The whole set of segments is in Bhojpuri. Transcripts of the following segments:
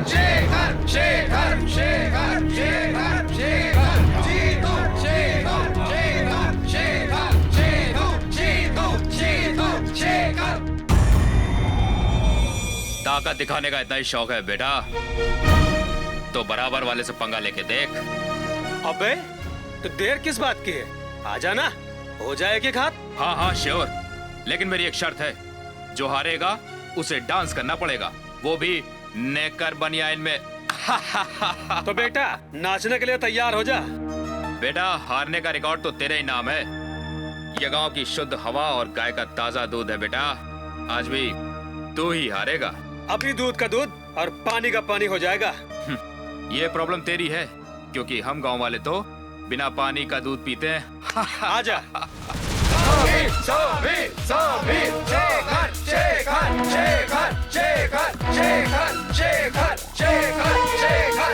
शेखर शेखर शेखर शेखर शेखर जीतू शेखर शेखर शेखर जीतू जीतू जीतू शेखर। ताकत दिखाने का इतना ही शौक है बेटा तो बराबर वाले से पंगा लेके देख। अबे तो देर किस बात की है, आ जाना, हो जाएगी घात। हाँ हाँ श्योर, लेकिन मेरी एक शर्त है, जो हारेगा उसे डांस करना पड़ेगा, वो भी नेकर बनियाइन में। तो बेटा नाचने के लिए तैयार हो जा। बेटा हारने का रिकॉर्ड तो तेरे ही नाम है। ये गांव की शुद्ध हवा और गाय का ताजा दूध है बेटा, आज भी तू ही हारेगा। अभी दूध का दूध और पानी का पानी हो जाएगा। ये प्रॉब्लम तेरी है, क्योंकि हम गांव वाले तो बिना पानी का दूध पीते हैं। आजा। शेखर शेखर शेखर शेखर शेखर शेखर शेखर शेखर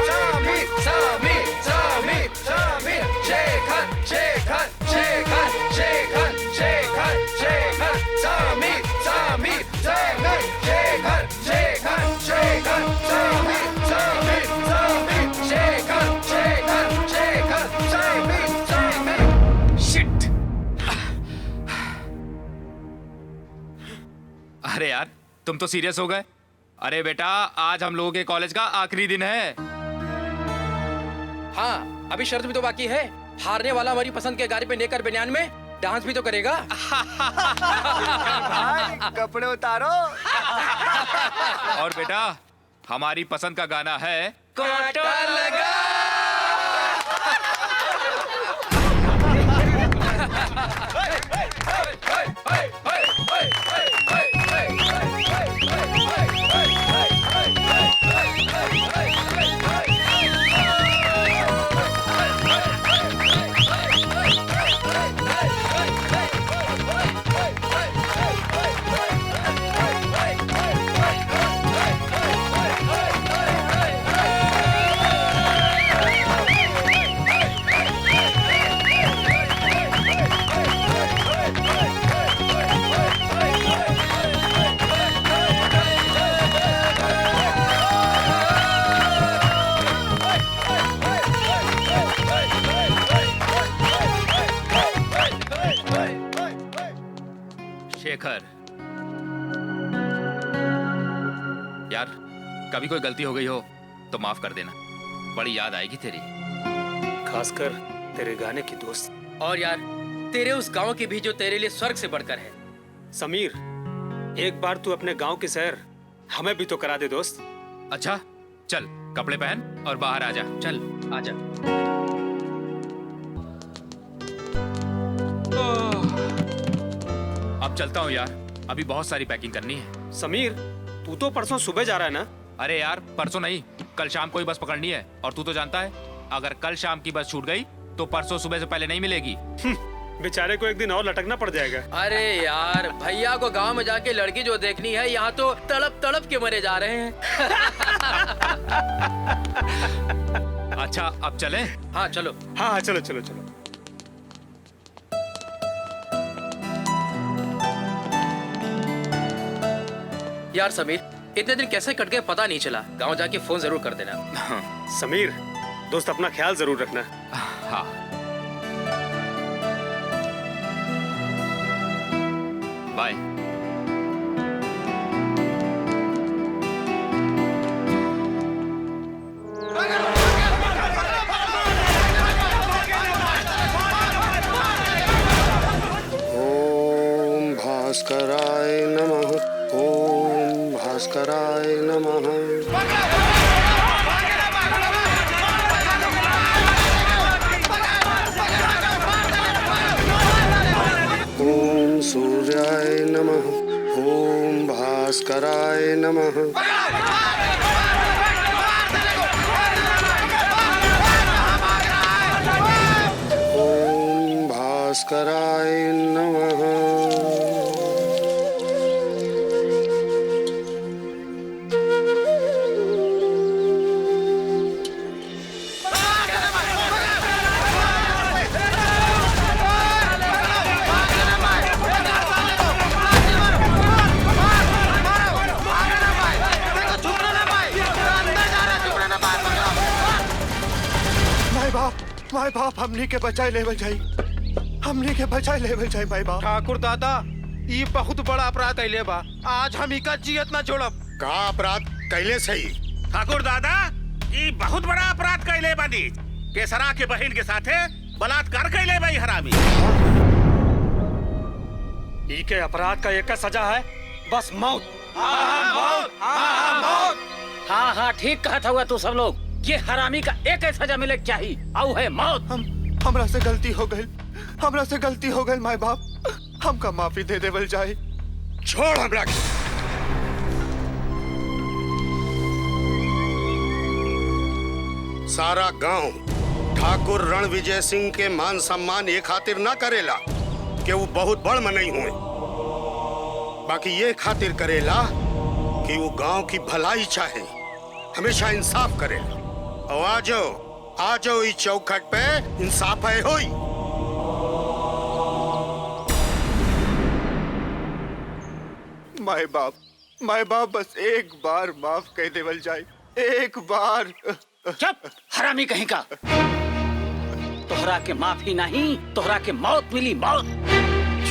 समीर समीर समीर समीर शेखर शेखर शेखर शेखर शेखर शेखर समीर समीर शेखर शेखर शेखर शेखर समीर समीर समीर शेखर शेखर शेखर समीर समीर। शिट! अरे यार तुम तो सीरियस हो गए। अरे बेटा आज हम लोगों के कॉलेज का आखिरी दिन है। हाँ अभी शर्त भी तो बाकी है, हारने वाला हमारी पसंद के गाड़ी पे नेकर बनियान में डांस भी तो करेगा। भाई कपड़े उतारो। और बेटा हमारी पसंद का गाना है कांटा लगा। शेखर यार कभी कोई गलती हो गई हो तो माफ कर देना, बड़ी याद आएगी तेरी, खासकर तेरे गाने की दोस्त। और यार तेरे उस गांव की भी जो तेरे लिए स्वर्ग से बढ़कर है। समीर एक बार तू अपने गांव की सैर हमें भी तो करा दे दोस्त। अच्छा चल कपड़े पहन और बाहर आजा। चल आजा। अब चलता हूँ यार, अभी बहुत सारी पैकिंग करनी है। समीर तू तो परसों सुबह जा रहा है ना? अरे यार परसों नहीं, कल शाम को ही बस पकड़नी है, और तू तो जानता है अगर कल शाम की बस छूट गई तो परसों सुबह से पहले नहीं मिलेगी। बेचारे को एक दिन और लटकना पड़ जाएगा। अरे यार भैया को गांव में जाके लड़की जो देखनी है, यहाँ तो तड़प तड़प के मरे जा रहे हैं। अच्छा अब चलें? हाँ चलो। हाँ चलो चलो चलो। यार समीर इतने दिन कैसे कट गए पता नहीं चला, गांव जाके फोन जरूर कर देना। समीर दोस्त अपना ख्याल जरूर रखना। हाँ बाय। ओम भास्कराय नमः। ओम भास्कराय नमः। ओम सूर्याय नमः। ओम भास्कराय नमः। ओम भास्कराय नमः। बाप हमनी के बचाए लेवल जाई, हमनी के बचाए लेवल जाई माई बाप। ठाकुर दादा ये बहुत बड़ा अपराध कैले बा, आज हम इका जियत ना छोड़ब। का अपराध कैले सही? ठाकुर दादा ये बहुत बड़ा अपराध कैले बानी, केसरा के बहन के साथे बलात्कार कैले बाई हरामी। ई के अपराध का एक का सजा है, बस मौत। हाँ हाँ ठीक कहता हुआ तू सब लोग, ये हरामी का एक ही सजा मिले चाहिए, और है मौत। हमरा से गलती हो गई, हमरा से गलती हो गई माई बाप, हमका माफी दे देवल जाए। छोड़ हमरा के। सारा गांव ठाकुर रणविजय सिंह के मान सम्मान ये खातिर ना करेला कि वो बहुत बड़ मनई हुए, बाकी ये खातिर करेला कि वो गांव की भलाई चाहे, हमेशा इंसाफ करेला। और आ जाओ इस चौखट पे इंसाफ है होई। माय बाप बस एक बार माफ कह देवल जाए, एक बार। चुप हरामी कहीं का, तोहरा के माफी नहीं, तोहरा के मौत मिली, मौत।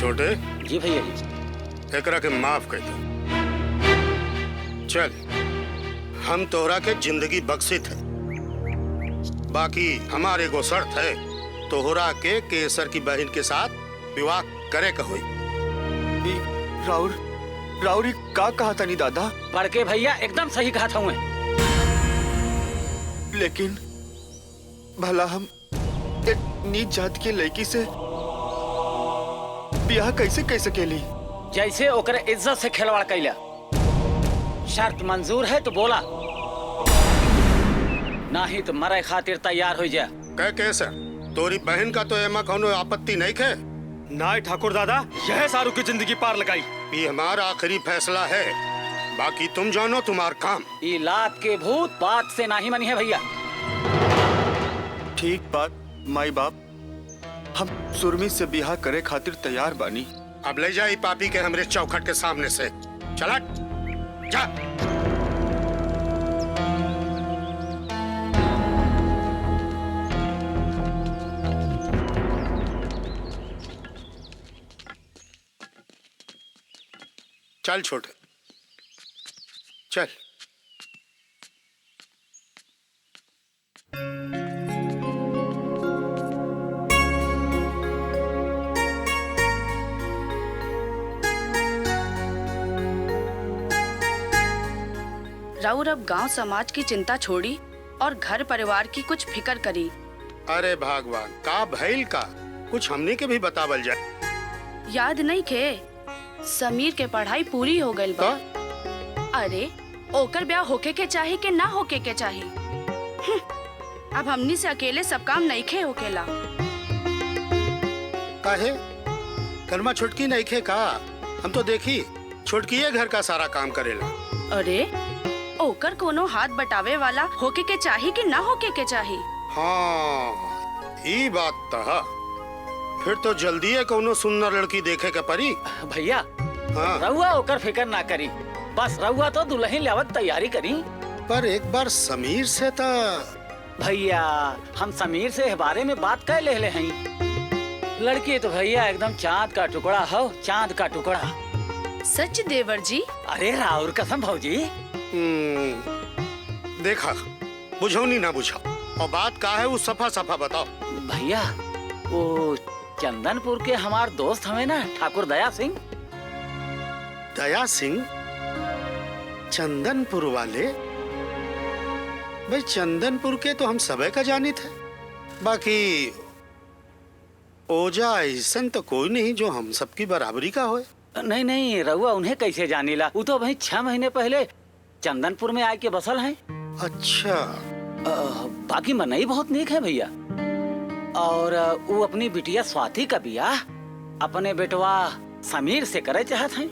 छोटे जी भैया जी। एकरा के माफ कर दो। चल हम तोहरा के जिंदगी बख्शित है, बाकी हमारे को शर्त है, तोहरा के केसर की बहन के साथ विवाह करे का हुई। राउरी का कहा था नी दादा? बड़के भैया एकदम सही कहा था मैं। लेकिन भला हम एक नीच जात के लड़की से ब्याह कैसे कैसे केली? जैसे ओकरे इज्जत से खिलवाड़ कैला। शर्त मंजूर है तो बोला, नहीं तो मरे खातिर तैयार हो जा। कह केसर तोरी बहन का तो एमा कोनो आपत्ति नहीं है? ना ठाकुर दादा, यह सारू की जिंदगी पार लगाई। ये हमारा आखिरी फैसला है, बाकी तुम जानो तुम्हार काम। ये लात के भूत बात से नहीं मनी है भैया। ठीक बात माई बाप, हम सुरमी से बिहा करे खातिर तैयार बानी। अब ले जाई पापी के हमरे चौखट के सामने से। चला जा। चल छोटे चल। राउर अब गांव समाज की चिंता छोड़ी और घर परिवार की कुछ फिक्र करी। अरे भगवान का भइल का, कुछ हमने के भी बतावल जाए। याद नहीं खे, समीर के पढ़ाई पूरी हो गई बा। अरे ओकर ब्याह होके के चाही के ना होके के चाही? अब हमनी से अकेले सब काम नहीं खे होकेला। काहे कर्मा छुटकी नहीं खे का? हम तो देखी छुटकी घर का सारा काम करेला। अरे ओकर कोनो हाथ बटावे वाला होके के चाही कि ना होके के चाही? हाँ ये बात तो, फिर तो जल्दी है कोनो सुंदर लड़की देखे के परी। भैया हाँ। रहुआ ओकर फिकर ना करी, बस रहुआ तो दुल्हन लावत तैयारी करी। पर एक बार समीर से तो। भैया हम समीर से इस बारे में बात कर ले हैं। लड़की तो भैया एकदम चांद का टुकड़ा हो, चांद का टुकड़ा। सच देवर जी? अरे राउर कसम भौजी। देखा बुझौनी ना बुझाओ, और बात का है वो सफा सफा बताओ। भैया वो चंदनपुर के हमार दोस्त हमें ना, ठाकुर दया सिंह। दया सिंह? चंदनपुर वाले? भाई चंदनपुर के तो हम सबे का जानी थे, बाकी ओजा ऐसन तो कोई नहीं जो हम सबकी बराबरी का होए। नहीं नहीं रहुआ उन्हें कैसे जानीला, वो तो भाई 6 महीने पहले चंदनपुर में आके बसल हैं। अच्छा। बाकी मनई बहुत नेक है भैया, और वो अपनी बिटिया स्वाति का बियाह अपने बेटवा समीर से करे चाहत हैं।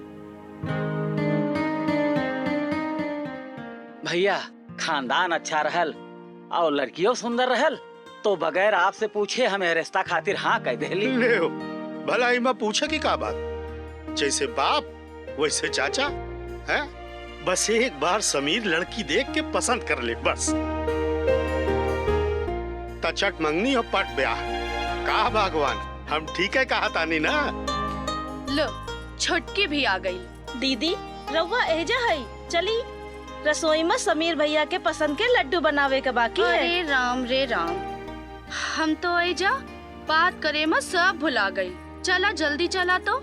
भैया खानदान अच्छा रहल और लड़कियों सुंदर रहल, तो बगैर आपसे पूछे हमें रिश्ता खातिर हाँ कह देली। ले भला इमा पूछे की का बात, जैसे बाप वैसे चाचा है। बस एक बार समीर लड़की देख के पसंद कर ले बस। तो चट मंगनी और पट ब्याह। कहा भगवान, हम ठीक है कहा तानी ना। लो छुटकी भी आ गई। दीदी रउआ एजा है, चली रसोई में समीर भैया के पसंद के लड्डू बनावे के बाकी है। अरे राम रे राम, हम तो एजा बात करे में सब भुला गई। चला जल्दी चला तो।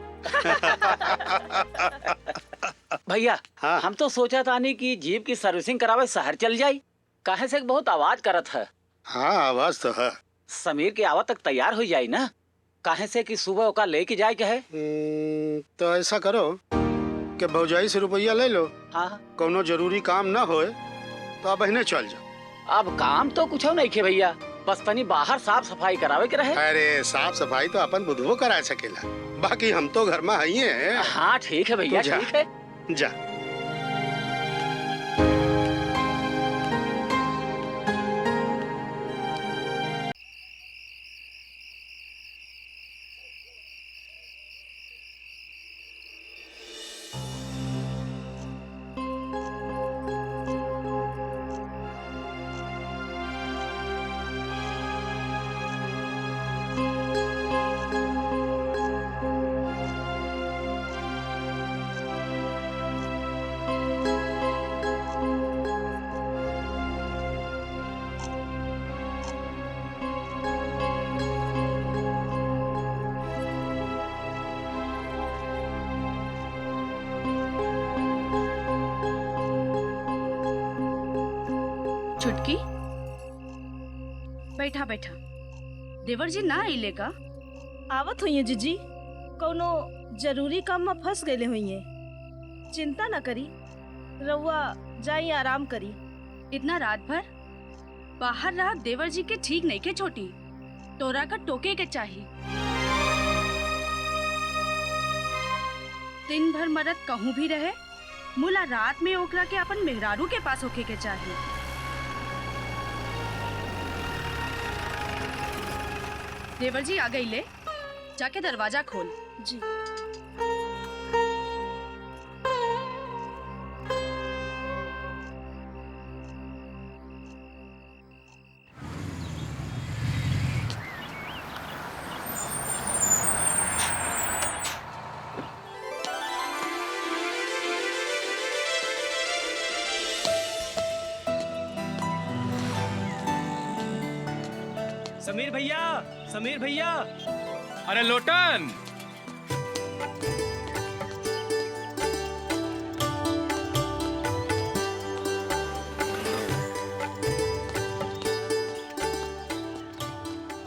भैया हाँ। हम तो सोचा तानी कि जीप की सर्विसिंग करावे शहर चल जाई, काहे से बहुत आवाज करत है। हाँ आवाज तो है। समीर के आवा तक तैयार हो जाई ना, काहे से कि सुबह ओका लेके जाए के है। तो ऐसा करो कि भौजाई से रुपया ले लो, हाँ कोनो जरूरी काम ना होए तो अब बहने चल जाओ। अब काम तो कुछ नहीं खे भैया, बस तनी बाहर साफ सफाई करावे के रहे। अरे साफ सफाई तो अपन बुधवो करा सकेला, बाकी हम तो घर में ही हैं। हाँ ठीक है भैया, जा। ठीक है। जा। छुटकी बैठा बैठा। देवर जी ना आइले का? आवत हुई है जीजी, कोनो जरूरी काम में फंस गए हुई है। चिंता न करी, रउआ जाई आराम करी। इतना रात भर बाहर रहा देवर जी के ठीक नहीं के छोटी, तोरा का टोके के चाहिए। दिन भर मरद कहूँ भी रहे, मुला रात में ओकरा के अपन मेहरारू के पास होके के चाहिए। देवर जी आ गई ले, जाके दरवाजा खोल। जी। समीर भैया, समीर भैया। अरे लोटन,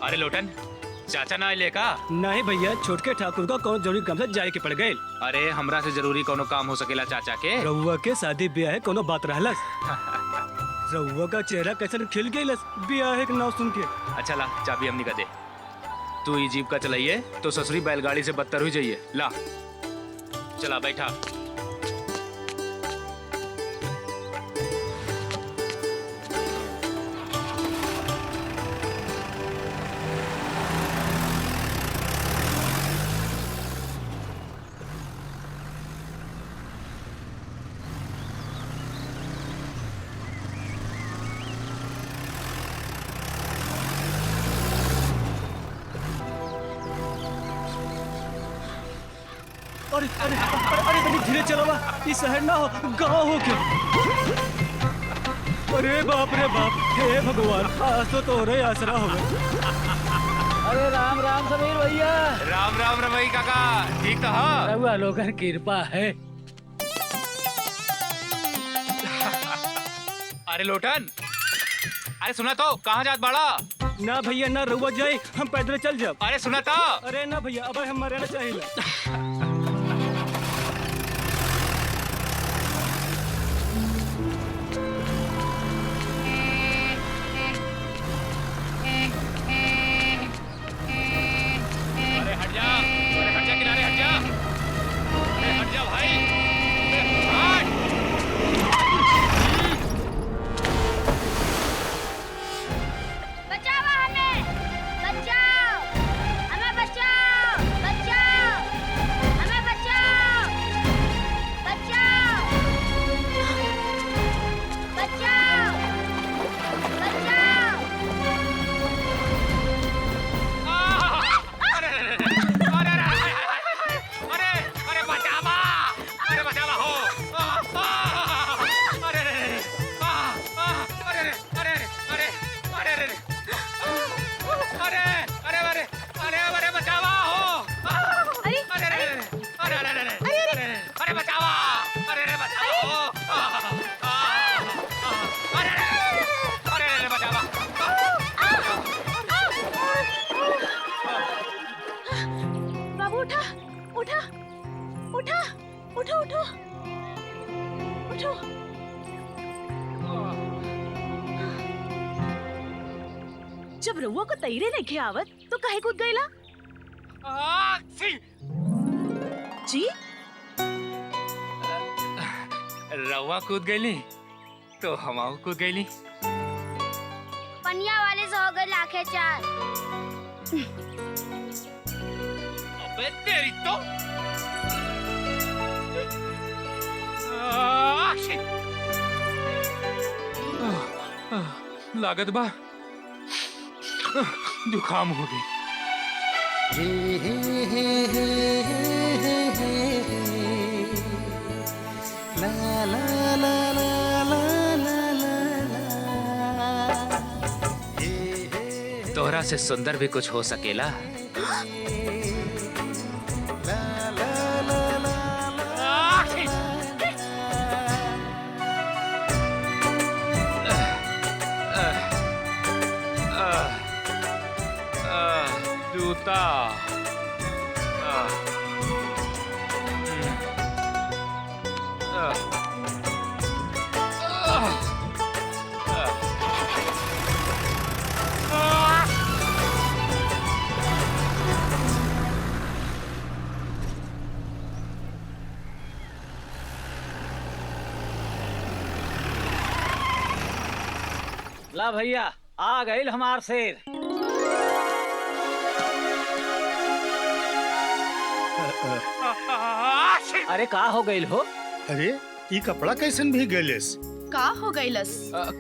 अरे लोटन, चाचा ना आइले का? नहीं भैया, छोटके ठाकुर का कौन जरूरी काम से जाए के पड़ गए। अरे हमरा से जरूरी कोनो काम हो सकेला चाचा के? रउआ के शादी ब्याह है, कोनो बात रहलस। रउआ का चेहरा कैसे खिल गइलस ब्याह है के नाम सुन के। अच्छा ला, चाबी हमनी का दे। तू ये जीप का चलाइए तो ससुरी बैलगाड़ी से बदतर हुई जाइए। ला चला बैठा। अरे अरे अरे अरे तनी धीरे चलो बा, ई शहर ना हो, गांव हो क्या? अरे बाप रे बाप, हे भगवान, आज तो तोरे आसरा हो गए। अरे राम राम समीर भैया। राम राम रमई काका, ठीक तो हाँ? रउआ लोगन कृपा है। अरे लोटन, अरे सुना तो, कहाँ जात बाड़ा? ना भैया ना रउआ जाए, हम पैदल चल जाब। अरे सुना तो। अरे ना भैया, अब हम मरे ना चाहिए। अरे हट जा, अरे हट जा, किनारे हट जा। अरे हट जा भाई, अरे हट। बचाओ हमें, बचाओ, हमें बचाओ, बचाओ, उठा उठा उठा उठो उठो उठो। जब रउआ को तैरे नहीं आवत तो काहे कूद गईला? जी रवा कूद गईली तो हमाऊ कूद गईली। पनिया वाले से हो गई आंखें चार। अबे तेरी तो लागत बा जुकाम हो गई। तोहरा से सुंदर भी कुछ हो सकेला। जूता ला भैया आ गईल हमार शेर। अरे का हो गईल हो? अरे ये कपड़ा कैसन भी गैलेस? का हो गईलस?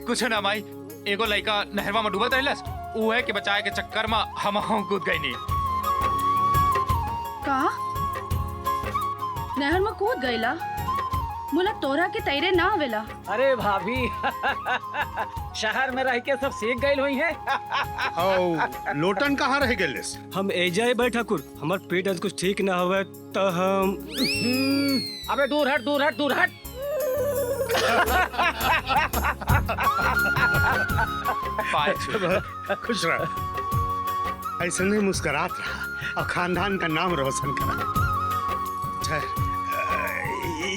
कुछ ना माई, एगो लड़का नहरवा में डूबत रहलस, उहे के बचाए के चक्कर में हम कूद गई नी। का नहर में कूद गईला? मुला तोरा के तैरे ना आवेला। अरे भाभी शहर में रह के सब सीख गईल हुई है। और लोटन कहाँ रह गैलेस? हम एजाए भाई ठाकुर, हमार पेट आज कुछ ठीक ना हुआ तो हम अबे दूर हट दूर हट दूर हट। खुश रह, ऐसे नहीं मुस्कुरात रहा और खानदान का नाम रोशन करा।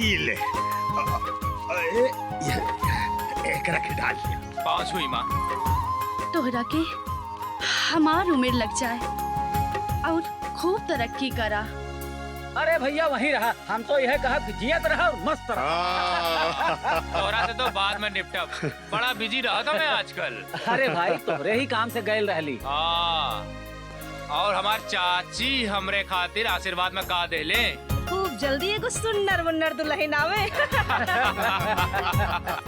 ये ले, एक रख डाल। पाँच हुई माँ। तोहरा के हमार उम्र लग जाए और खूब तरक्की करा। अरे भैया वहीं रहा, हम तो यह कहा कि जियत रहा और मस्त रहा। तोरा से तो बाद में निपटब, बड़ा बिजी रहा था मैं आजकल। अरे भाई तोहरे ही काम से गैल रहली। हाँ, और हमार चाची हमरे खातिर आशीर्वाद में का दे ले। खूब जल्दी एगो सुन्नर मुन्नर दुल्हन आवे।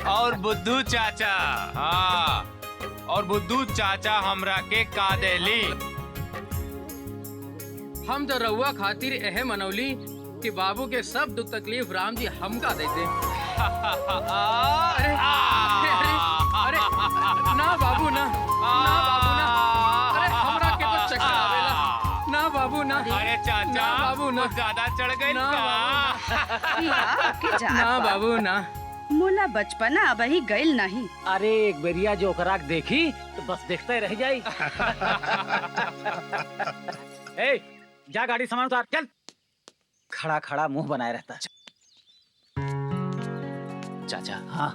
और बुद्धू चाचा, हाँ, और बुद्धू चाचा हमरा के का देली। हम तो रउआ खातिर एहे मनौली कि बाबू के सब दुख तकलीफ राम जी हमका दे दे। अरे, अरे, ना बाबू ना, ना बाबू ना, अरे हमरा के तो चक्कर आवेला। ना बाबू ना, अरे चाचा ना बाबू ना, ज्यादा चढ़ गई ना का? ना बाबू ना। मुला बचपना अब ही गईल नहीं। अरे एक बेरिया जो ओकरा के देखी तो बस देखते रह जाई। ए, जा गाड़ी सामान उतार चल। खड़ा खड़ा मुंह बनाए रहता। चाचा, हाँ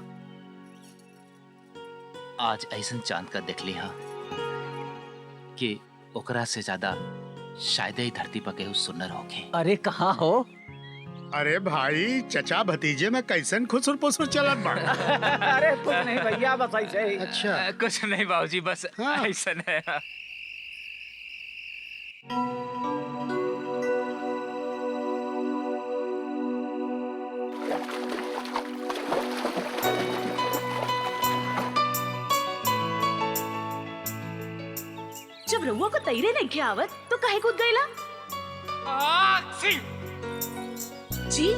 आज ऐसन चांद का देख ली हाँ कि ओकरा से ज्यादा शायद ही धरती पर केहू सुंदर होके। अरे कहाँ हो? अरे भाई चचा भतीजे में कैसन खुसुर पुसुर चलत बा? अरे कुछ नहीं भैया, बस ऐसे ही। अच्छा कुछ नहीं बाबूजी, बस हाँ। ऐसा है। जब रउआ को तैरे नहीं आवत तो काहे कूद गईला? जी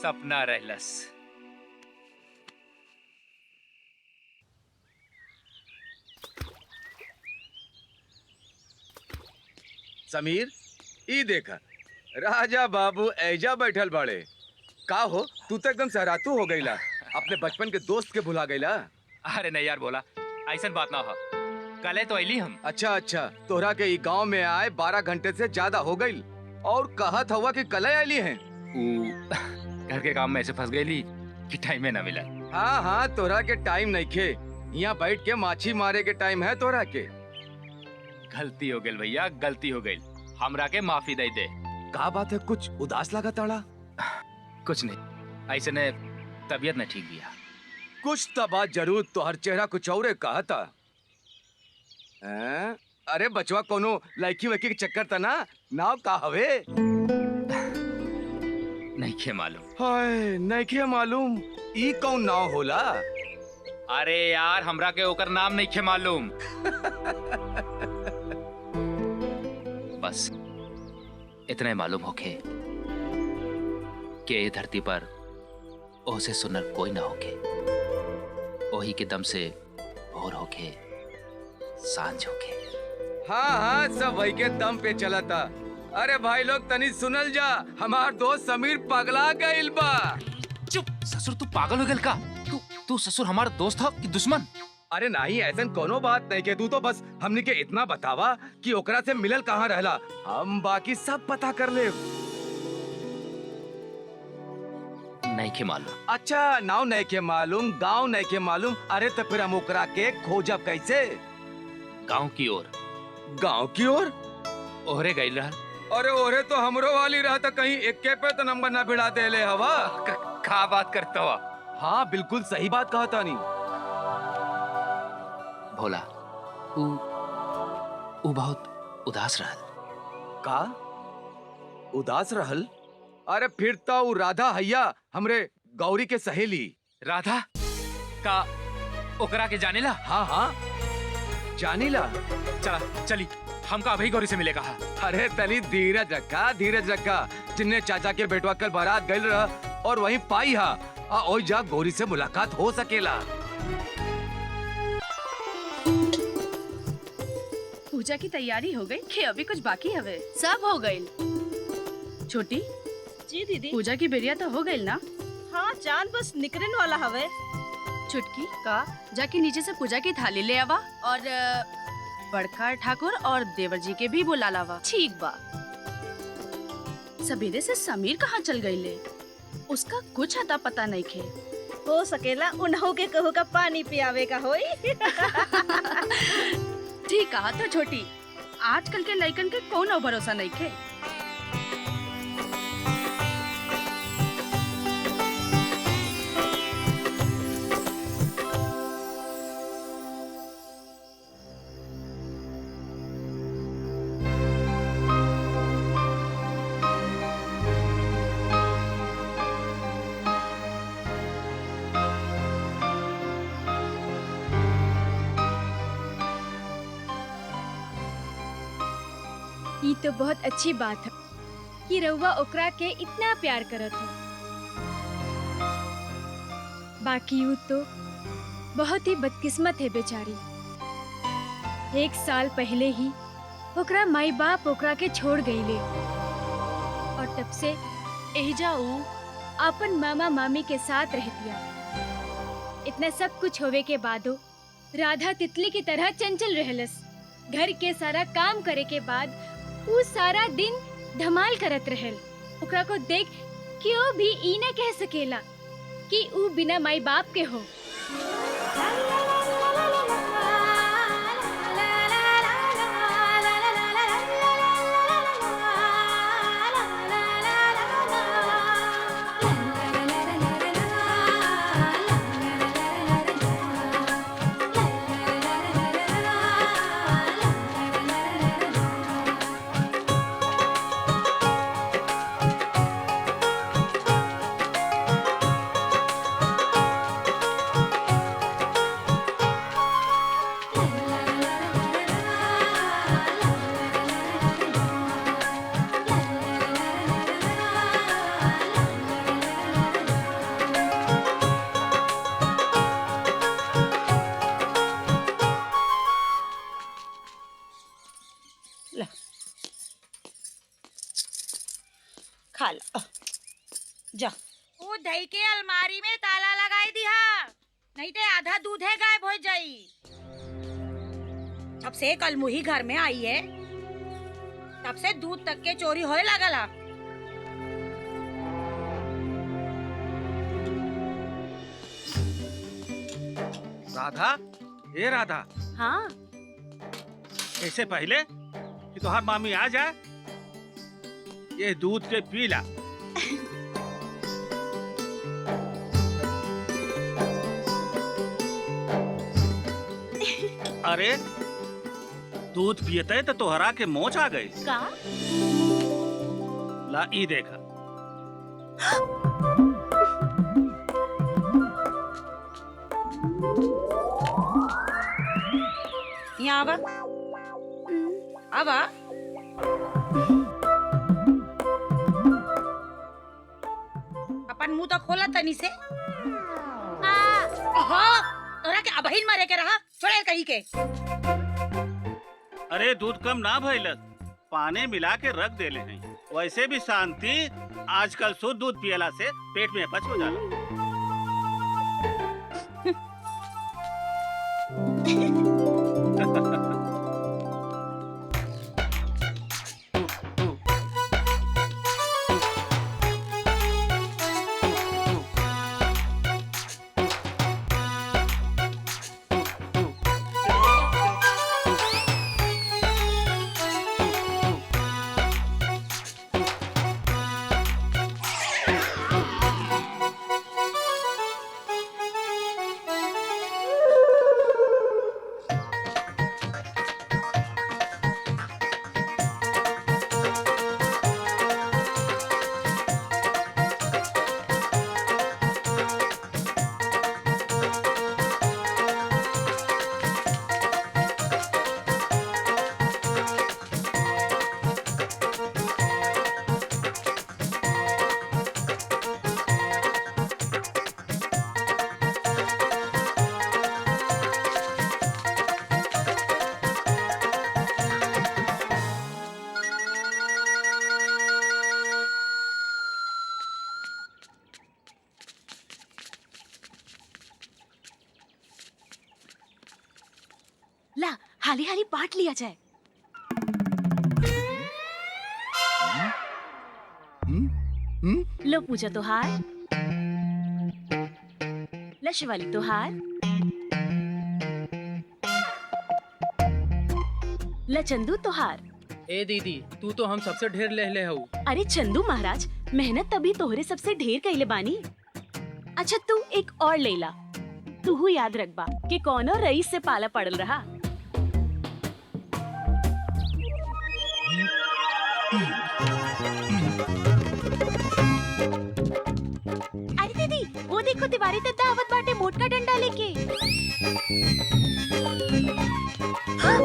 सपना रहलस। समीर, ई देखा राजा बाबू ऐजा बैठल बाड़े। का हो, तू तो एकदम सहरातू हो गईला, अपने बचपन के दोस्त के भुला गईला। अरे नहीं यार बोला, ऐसा बात ना हो। कल तो अली हम। अच्छा, तोहरा के ई गांव में आए 12 घंटे से ज्यादा हो गई और कहत हुआ कि कल आईली हैं। घर के काम में ऐसे फंस गई कि टाइम में ना मिला। हाँ, तोहरा के टाइम नहीं खे, यहाँ बैठ के माछी मारे के टाइम है तोहरा के। गलती हो गई भैया, गलती हो गई। हमरा के माफी दे दे। का बात है, कुछ उदास लगा ताड़ा? कुछ नहीं, ऐसे ने तबीयत न ठीक बिया। कुछ तो बात जरूर, तो हर चेहरा कुछ और कहता। अरे बचवा, कोनो लड़की वड़की के चक्कर था ना? नाव का हवे? नहीं के मालूम। हाय, नहीं के मालूम? ई कौन नाव होला? अरे यार, हमरा के ओकर नाम नहीं के मालूम। बस इतने मालूम होके कि ये धरती पर ओसे सुनर कोई ना होके, ओही के दम से भोर होके सांझ होके। हाँ, सब वही के दम पे चला था। अरे भाई लोग, तनी सुनल जा, हमार दोस्त समीर पगला गइल बा। चुप ससुर, तू पागल हो गल का? तू ससुर हमारा दोस्त हो कि दुश्मन? अरे नहीं, ऐसा कोनो बात नहीं के। तू तो बस हमने के इतना बतावा कि ओकरा से मिलल कहाँ रहला, हम बाकी सब पता कर ले। नहीं के मालूम। अच्छा, नाव नहीं के मालूम, गांव नहीं के मालूम। अरे तो फिर हम ओकरा के खोजब कैसे? गांव की ओर। गांव की ओर? ओहरे गई रहा। अरे ओहरे तो हमरो वाली रहा था, कहीं इक्के पे तो नंबर ना भिड़ा दे ले हवा। का बात करता हुआ? हाँ, बिल्कुल सही बात कहा था। नहीं भोला, ऊ बहुत उदास रहल। का उदास रहल? अरे फिर तो ऊ राधा हैया, हमरे गौरी के सहेली। राधा का ओकरा के जानेला? हाँ, जानीला। चली, हमका अभी गौरी से मिलेगा। अरे तनी धीरज रखा। जिन्ने चाचा के बेटवा कल बारात गइल रहा और वहीं पाई हा, और जा गौरी से मुलाकात हो सकेला। पूजा की तैयारी हो गई कि अभी कुछ बाकी हवे? सब हो गई। छोटी जी दीदी। पूजा की बेरिया तो हो गई ना? हाँ, चांद बस निकलने वाला हवे। चुटकी का जाके नीचे से पूजा की थाली ले आवा और बड़का ठाकुर और देवर जी के भी बुला लावा। ठीक बा। सवेरे से समीर कहाँ चल गई ले? उसका कुछ अता पता नहीं खे। हो सकेला उन्हों के कहू का पानी पियावे का होई। ठीक कहा तो छोटी, आजकल के लड़कन के कोनो भरोसा नहीं खे। ये तो बहुत अच्छी बात है कि रउआ ओकरा के इतना प्यार करत हो। बाकी यू तो बहुत ही बदकिस्मत है बेचारी। 1 साल पहले ही ओकरा माई बाप ओकरा के छोड़ गईले और तब से एहिजा ऊ अपन मामा मामी के साथ रहतिया। इतना सब कुछ होवे के बादो राधा तितली की तरह चंचल रहलस। घर के सारा काम करे के बाद ऊ सारा दिन धमाल करत रहल। ओकरा को देख क्यों भी ई न कह सकेला कि ऊ बिना माई बाप के हो। ला जा। वो दही के अलमारी में ताला लगाई दिया, नहीं तो आधा दूध है गायब हो जाई। जब से कल मुही घर में आई है तब से दूध तक के चोरी होए लगला। राधा, ए राधा। हाँ इससे पहले कि तुहार मामी आ जाए, ये दूध के पीला। अरे दूध पियते तो तोहरा के मोच आ गई का? ला ई देखा। यहाँ आवा, आवा। अपन मुंह तो खोला तनी से। तोरा के अबहिन मारे के रहा, छोड़े कहीं के। अरे दूध कम ना भइलस, पानी मिला के रख देले हैं। वैसे भी शांति आजकल शुद्ध दूध पियला से पेट में अपच हो जाला। ला हाली हाली बांट लिया जाए। लो पूजा तोहार, ला शिवाली तोहार, ला चंदू तोहार। ए दीदी, तू तो हम सबसे ढेर ले हऊ। अरे चंदू महाराज, मेहनत तभी तोहरे सबसे ढेर कइले बानी। अच्छा तू एक और ले ला। तू याद रखबा कि कौनो रईस से पाला पड़ल रहा। अरे दीदी, वो देखो तिवारी दद्दा आवत बाटे मोटका डंडा लेके। हाँ,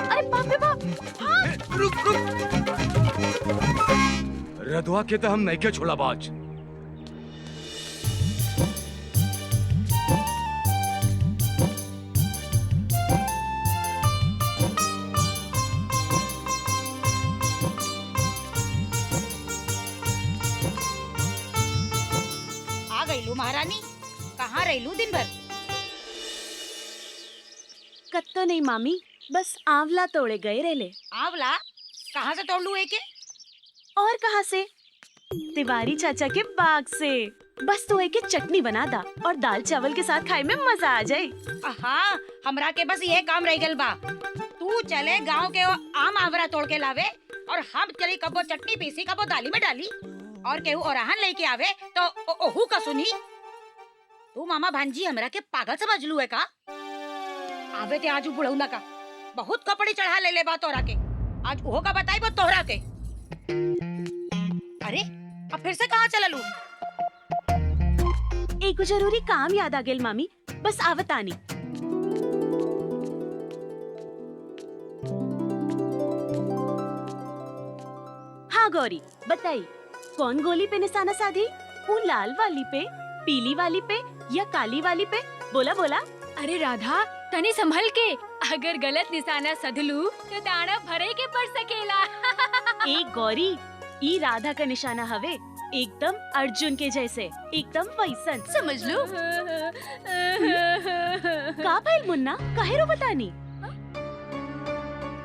अरे बाप रे बाप। हाँ। रुक रधवा के तो हम नहीं के छोड़ा बाज। महारानी, कहाँ रहलू दिन भर? कत्तो नहीं मामी, बस आंवला तोड़े गए रहले। आंवला? कहाँ से तोड़ लू एके? और कहाँ से? तिवारी चाचा के बाग से। बस तो एके चटनी बना दा और दाल चावल के साथ खाए में मजा आ जाए। हाँ, हमरा के बस ये काम रह गल बा। तू चले गांव के आम आंवला तोड़ के लावे और हम चली कबो चटनी पीसी कबो दाली में डाली और केहू औरहन लेके आवे तो ओहू का सुनी। तू मामा भांजी हमरा के पागल समझ लू है का? आवे ते आज बुढ़ऊ का बहुत कपड़े चढ़ा ले बा तोरा के। आज ओहो का बताई बो तोहरा के। अरे अब फिर से कहाँ चललू? एक जरूरी काम याद आ गेल मामी, बस आवतानी। हाँ गौरी बताई, कौन गोली पे निशाना साधी? वो लाल वाली पे, पीली वाली पे या काली वाली पे? बोला बोला। अरे राधा, तनी संभल के, अगर गलत निशाना सधलू तो दाना भरे के पड़ सकेला। एक गौरी, ई राधा का निशाना हवे। एकदम अर्जुन के जैसे, एकदम वैसन। समझ लो। का भइल मुन्ना, काहे रो बतानी?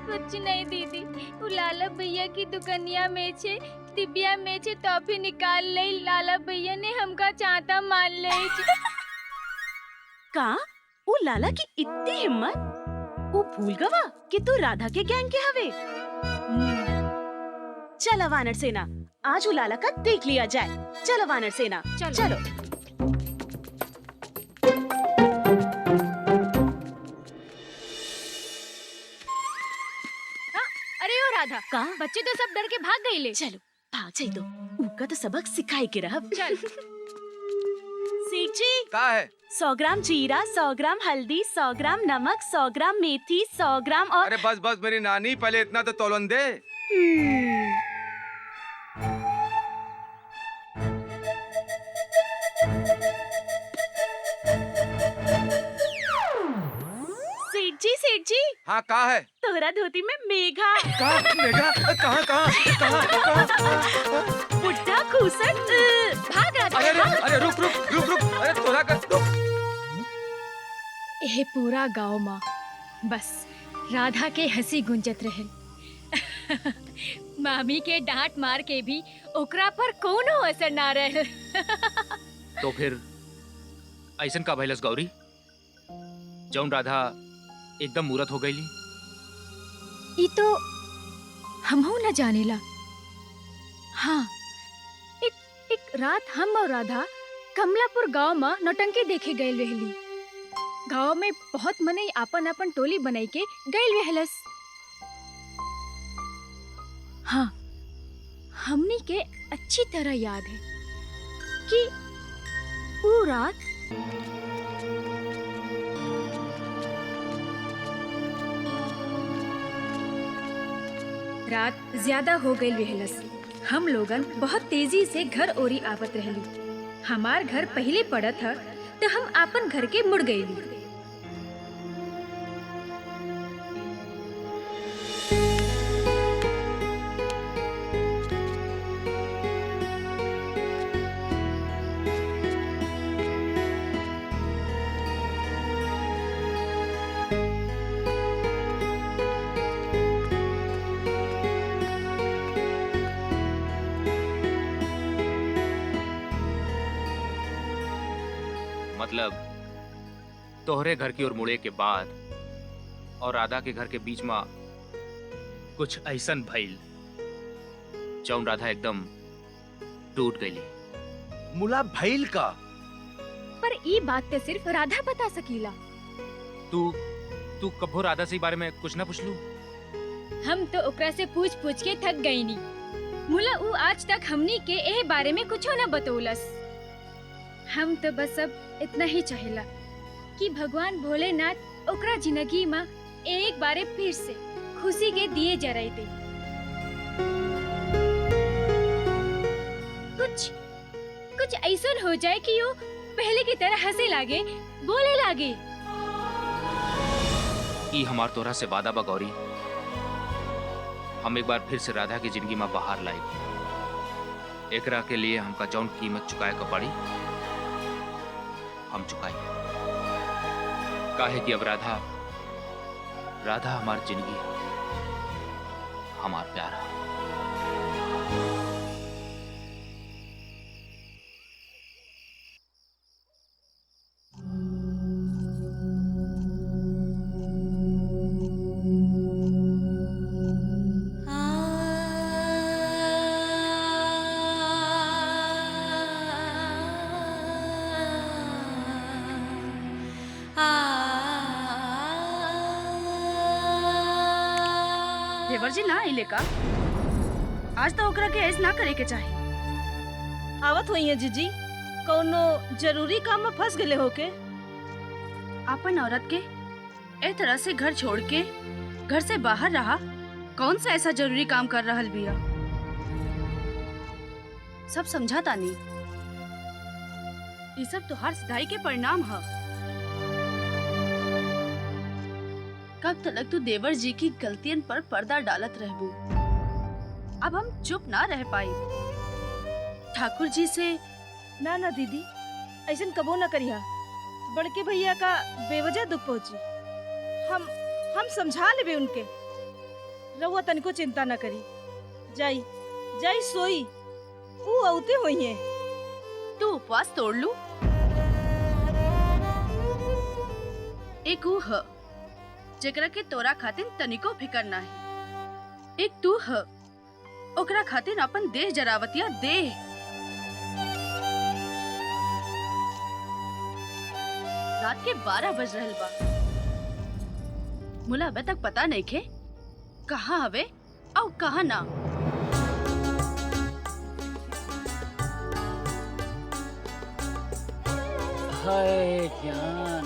कुछ नहीं दीदी, वो लाला भैया की दुकनिया में से डिबिया में से टॉफी निकाल ले। लाला भैया ने हमका चाहता मान ले। का वो लाला की इतनी हिम्मत? वो भूल गवा कि तू राधा के गैंग के हवे। चलो वानर सेना, आज वो लाला का देख लिया जाए। चलो वानर सेना, चलो। अरे ओ राधा, का बच्चे तो सब डर के भाग गए ले। चलो भाग जाई दो, उनका तो सबक सिखाई के रह। चल। सेठ जी, का है? 100 ग्राम जीरा, 100 ग्राम हल्दी, 100 ग्राम नमक, 100 ग्राम मेथी, 100 ग्राम और अरे बस बस मेरी नानी, पहले इतना तो तोलन दे। सेठ जी। हाँ, का है? तोहरा धोती में मेघा। मेघा? कहाँ? बुढ़ा खूसट, भाग राधा। अरे रुक, अरे तोरा कर रुक। यह पूरा गांव माँ बस राधा के हंसी गुंजत रहे। मामी के डांट मार के भी ओकरा पर कोनो असर ना रहे। तो फिर ऐसन का भइलस गौरी? जौन राधा एकदम मूरत हो गई। ई तो हमहू न जानेला। हाँ, एक रात हम और राधा कमलापुर गांव में नौटंकी देखे गए रहली। गांव में बहुत मनई अपन टोली बनाई के गए रहलस। हाँ, हमनी के अच्छी तरह याद है कि वो रात ज्यादा हो गई रहलस। हम लोगन बहुत तेजी से घर ओरी आवत रहली। हमार घर पहले पड़त था तो हम अपन घर के मुड़ गईली। मतलब तोहरे घर की ओर मुड़े के बाद और राधा के घर के बीच में कुछ ऐसन भइल जौन राधा एकदम टूट गई। मुला भइल का? पर ई बात ते सिर्फ राधा बता सकीला। तू कभो राधा से बारे में कुछ ना पूछलू? हम तो ओकरा से पूछ के थक गई नी। मुला ऊ आज तक हमनी के एह बारे में कुछो न बतौलस। हम तो बस अब इतना ही चाहेला कि भगवान भोलेनाथ ओकरा जिंदगी में एक बारे फिर से खुशी के दिए जराई दे। कुछ ऐसा हो जाए कि वो पहले की तरह हंसे लागे, बोले लागे। ई हमार तोरा से वादा बा गौरी, हम एक बार फिर से राधा की जिंदगी में बाहर लाए। एकरा के लिए हमका जौन कीमत चुकाए का पड़ी हम चुकाई। काहे कि अब राधा हमार जिंदगी, हमार प्यारा। देवर जी ना आइले का? आज तो ओकरा के ऐस ना करे के चाही। आवत हुई है जीजी, कोनो जरूरी काम में फंस गए होके? अपन औरत के ए तरह से घर छोड़ के घर से बाहर रहा, कौन सा ऐसा जरूरी काम कर रहल बिया? सब समझा तानी, ये सब तुहार सगाई के परिणाम है। कब तक तू देवर जी की गलतियन पर पर्दा डालत रहबू? अब हम चुप ना रह पाई। ठाकुर जी से। ना ना दीदी, ऐसा कबो न करिया। बड़के भैया का बेवजह दुख पहुंची। हम समझा लेबे उनके। रउआ तनिको चिंता न करी। जाई जाई सोई, ऊ औते होई है। तू उपवास तोड़ लू। एक ऊ ह जेकरा के तोरा खातिर तनिको फिकर ना है। एक तू ह ओकरा खातिर अपन देह जरावतिया देह। रात के 12 बज रहल बा। मुला अबे तक पता नहीं खे कहाँ हवे और कहाँ ना। हाय जान।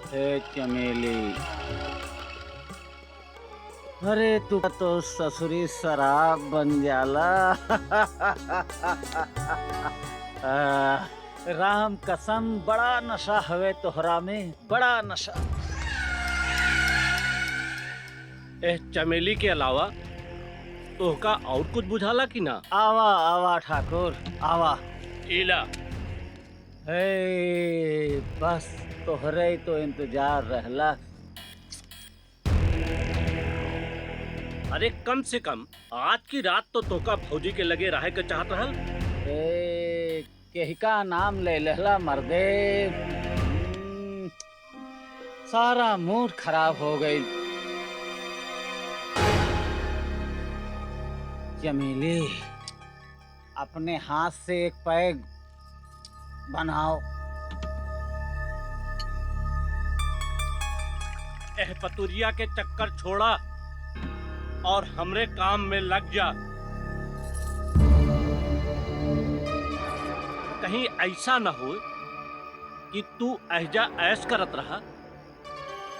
हे चमेली, अरे तू तो ससुरी शराब बन जाला। राम कसम बड़ा नशा हवे तोहरा में, बड़ा नशा। ए चमेली के अलावा तोहका और कुछ बुझाला कि ना? आवा आवा ठाकुर आवा। इला हे बस तोहरे ही तो इंतजार रहला। अरे कम से कम आज की रात तो तोका फौजी के लगे रहे के चाहत रहल। ए केहिका नाम ले लेहला मर्दे। सारा मूड खराब हो गई। चमेली, अपने हाथ से एक पैग बनाओ। एह पतुरिया के चक्कर छोड़ा और हमरे काम में लग जा। कहीं ऐसा न हो कि तू ऐजा ऐश करत रहा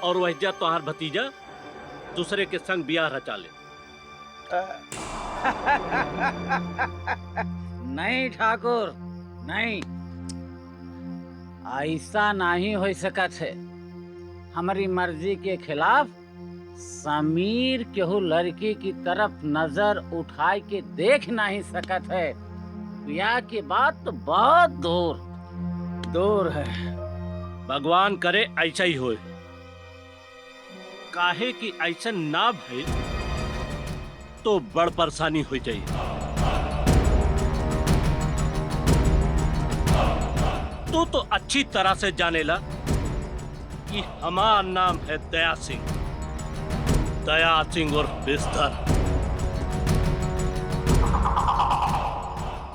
और वहजा तोहार भतीजा दूसरे के संग बियाह रचा ले। नहीं ठाकुर नहीं, ऐसा नहीं हो सकत है। हमारी मर्जी के खिलाफ समीर केहू लड़की की तरफ नजर उठाए के देख नहीं सकत है। ब्याह की बात तो बहुत दूर दूर है। भगवान करे ऐसा ही होए। काहे कि ऐसा ना भइल तो बड़ परेशानी हो जाए। तू तो अच्छी तरह से जानेला कि हमारा नाम है दया सिंह। दया सिंह और बिस्तर।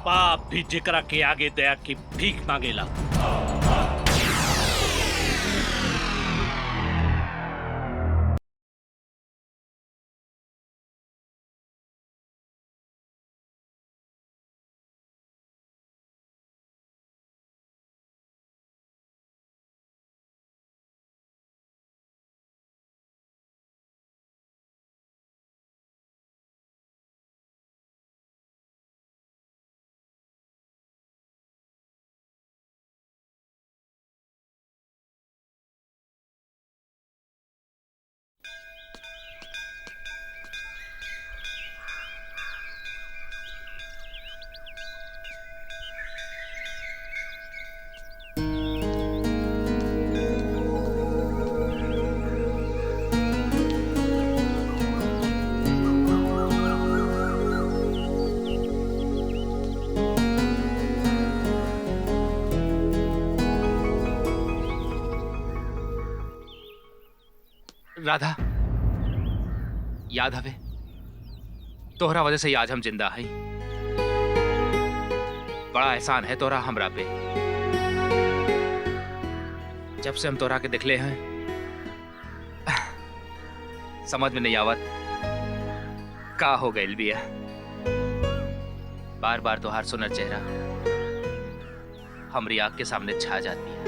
पाप भी जिकरा के आगे दया की भीख मांगेला। राधा, याद हवे तोहरा वजह से ही आज हम जिंदा हई। बड़ा एहसान है तोहरा हमरा पे। जब से हम तोहरा के दिखले हैं समझ में नहीं आवत का हो गइल बिया। बार बार तोहार सुनर चेहरा हमरी आँख के सामने छा जाती है।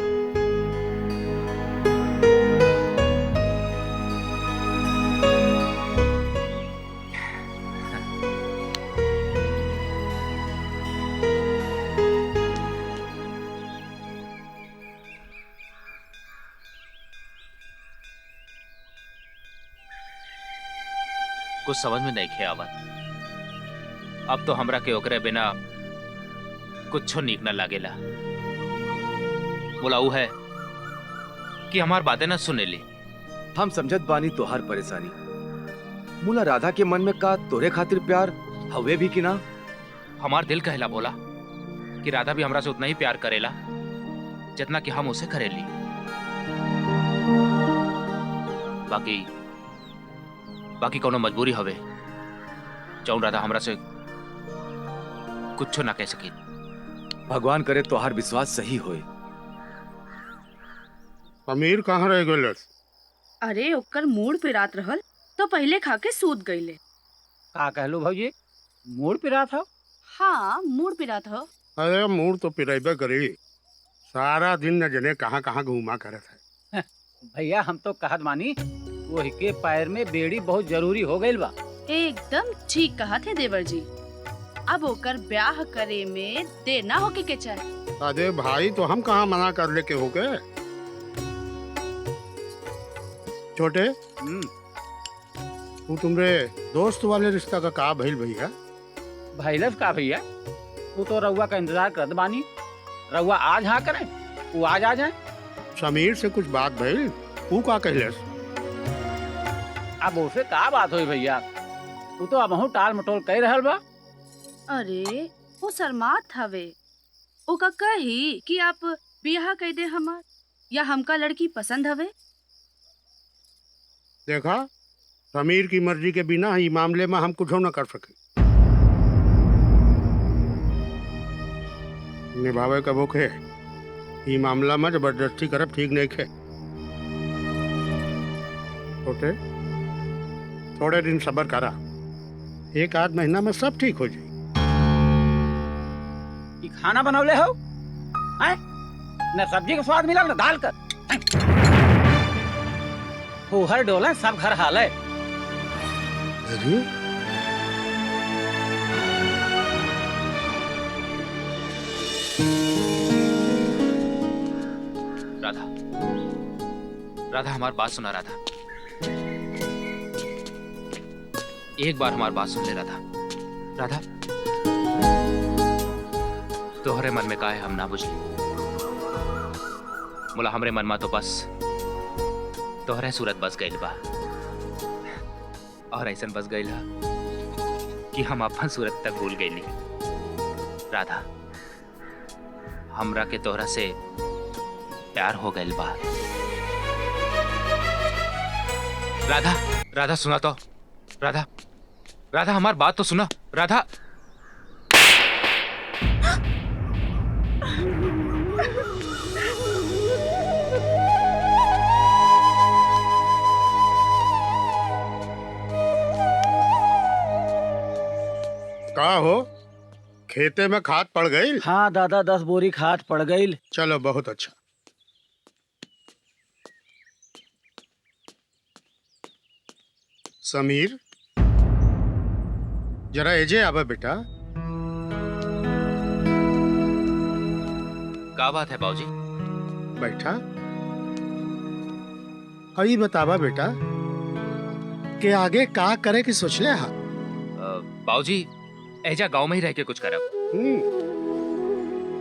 कुछ समझ में नहीं खे आवत। अब तो हमरा के ओकरे बिना कुछ नीक न लागेला। बोला ऊ है कि हमार बातें न सुनेली। हम समझत बानी तोहार परेशानी। मुला राधा के मन में का तोरे खातिर प्यार हवे भी कि ना? हमार दिल कहला बोला कि राधा भी हमरा से उतना ही प्यार करेला जितना कि हम उसे करेली। बाकी कोनो मजबूरी हवे जौन राधा हमरा से कुछ ना कह सकी। भगवान करे तोहार विश्वास सही होए। अमीर कहाँ रह गए? अरे ओकर मूड पे रात रहल तो पहले खा के सूत गईले। का कहलू भौजी? मूड पिरा था? हाँ मूड पे रात हो। अरे मूड तो पिरेबे करी। सारा दिन न जने कहाँ कहाँ घूमा करत है। भैया हम तो कहत मानी वही के पैर में बेड़ी बहुत जरूरी हो गई बा। एकदम ठीक कहा थे देवर जी। अब ओकर ब्याह करे में देर ना होके के चाहे। अरे भाई तो हम कहाँ मना कर ले के हो गए? छोटे तू तुमरे दोस्त वाले रिश्ता का का भइल भैया? भैलस का भैया? तू तो रउआ का इंतजार करत बानी। रउआ आज हाँ करे वो आज आ जाए। समीर से कुछ बात भइल? तू का कहलस? अब उसे का बात हुई भैया? तू तो अब टाल मटोल कह रहल बा। अरे वो शर्मात हवे। ओका कही कि आप बियाह कह दे हमार या हमका लड़की पसंद हवे। देखा समीर की मर्जी के बिना ही मामले में हम कुछ न कर सके। निभावे कबो के ई मामला में जबरदस्ती करब ठीक नहीं खे। छोटे थोड़े दिन सब्र करा। एक आध महीना में सब ठीक हो जाए। खाना बनौले हो? न सब्जी का स्वाद मिला न दाल का। हर डोला सब घर हाल है। अरे राधा राधा हमार बात सुना। राधा एक बार हमार बात सुन ले राधा। राधा तोहरे मन में का है हम ना बुझली। मुला हमरे मन में तो बस तोहरे सूरत बस गईल बा और ऐसन बस गईल कि हम अपन सूरत तक भूल गईली। राधा हमरा के तोहरा से प्यार हो गईल बा। राधा राधा सुना तो। राधा राधा हमार बात तो सुना। राधा का हो खेते में खाद पड़ गई? हाँ दादा 10 बोरी खाद पड़ गई। चलो बहुत अच्छा। समीर जरा एजे आवा बेटा। का बात है बाबूजी? बैठा। अभी बतावा बेटा कि आगे का करे की सोच ले? हा बाबूजी ऐजा गांव में ही रह के कुछ करब।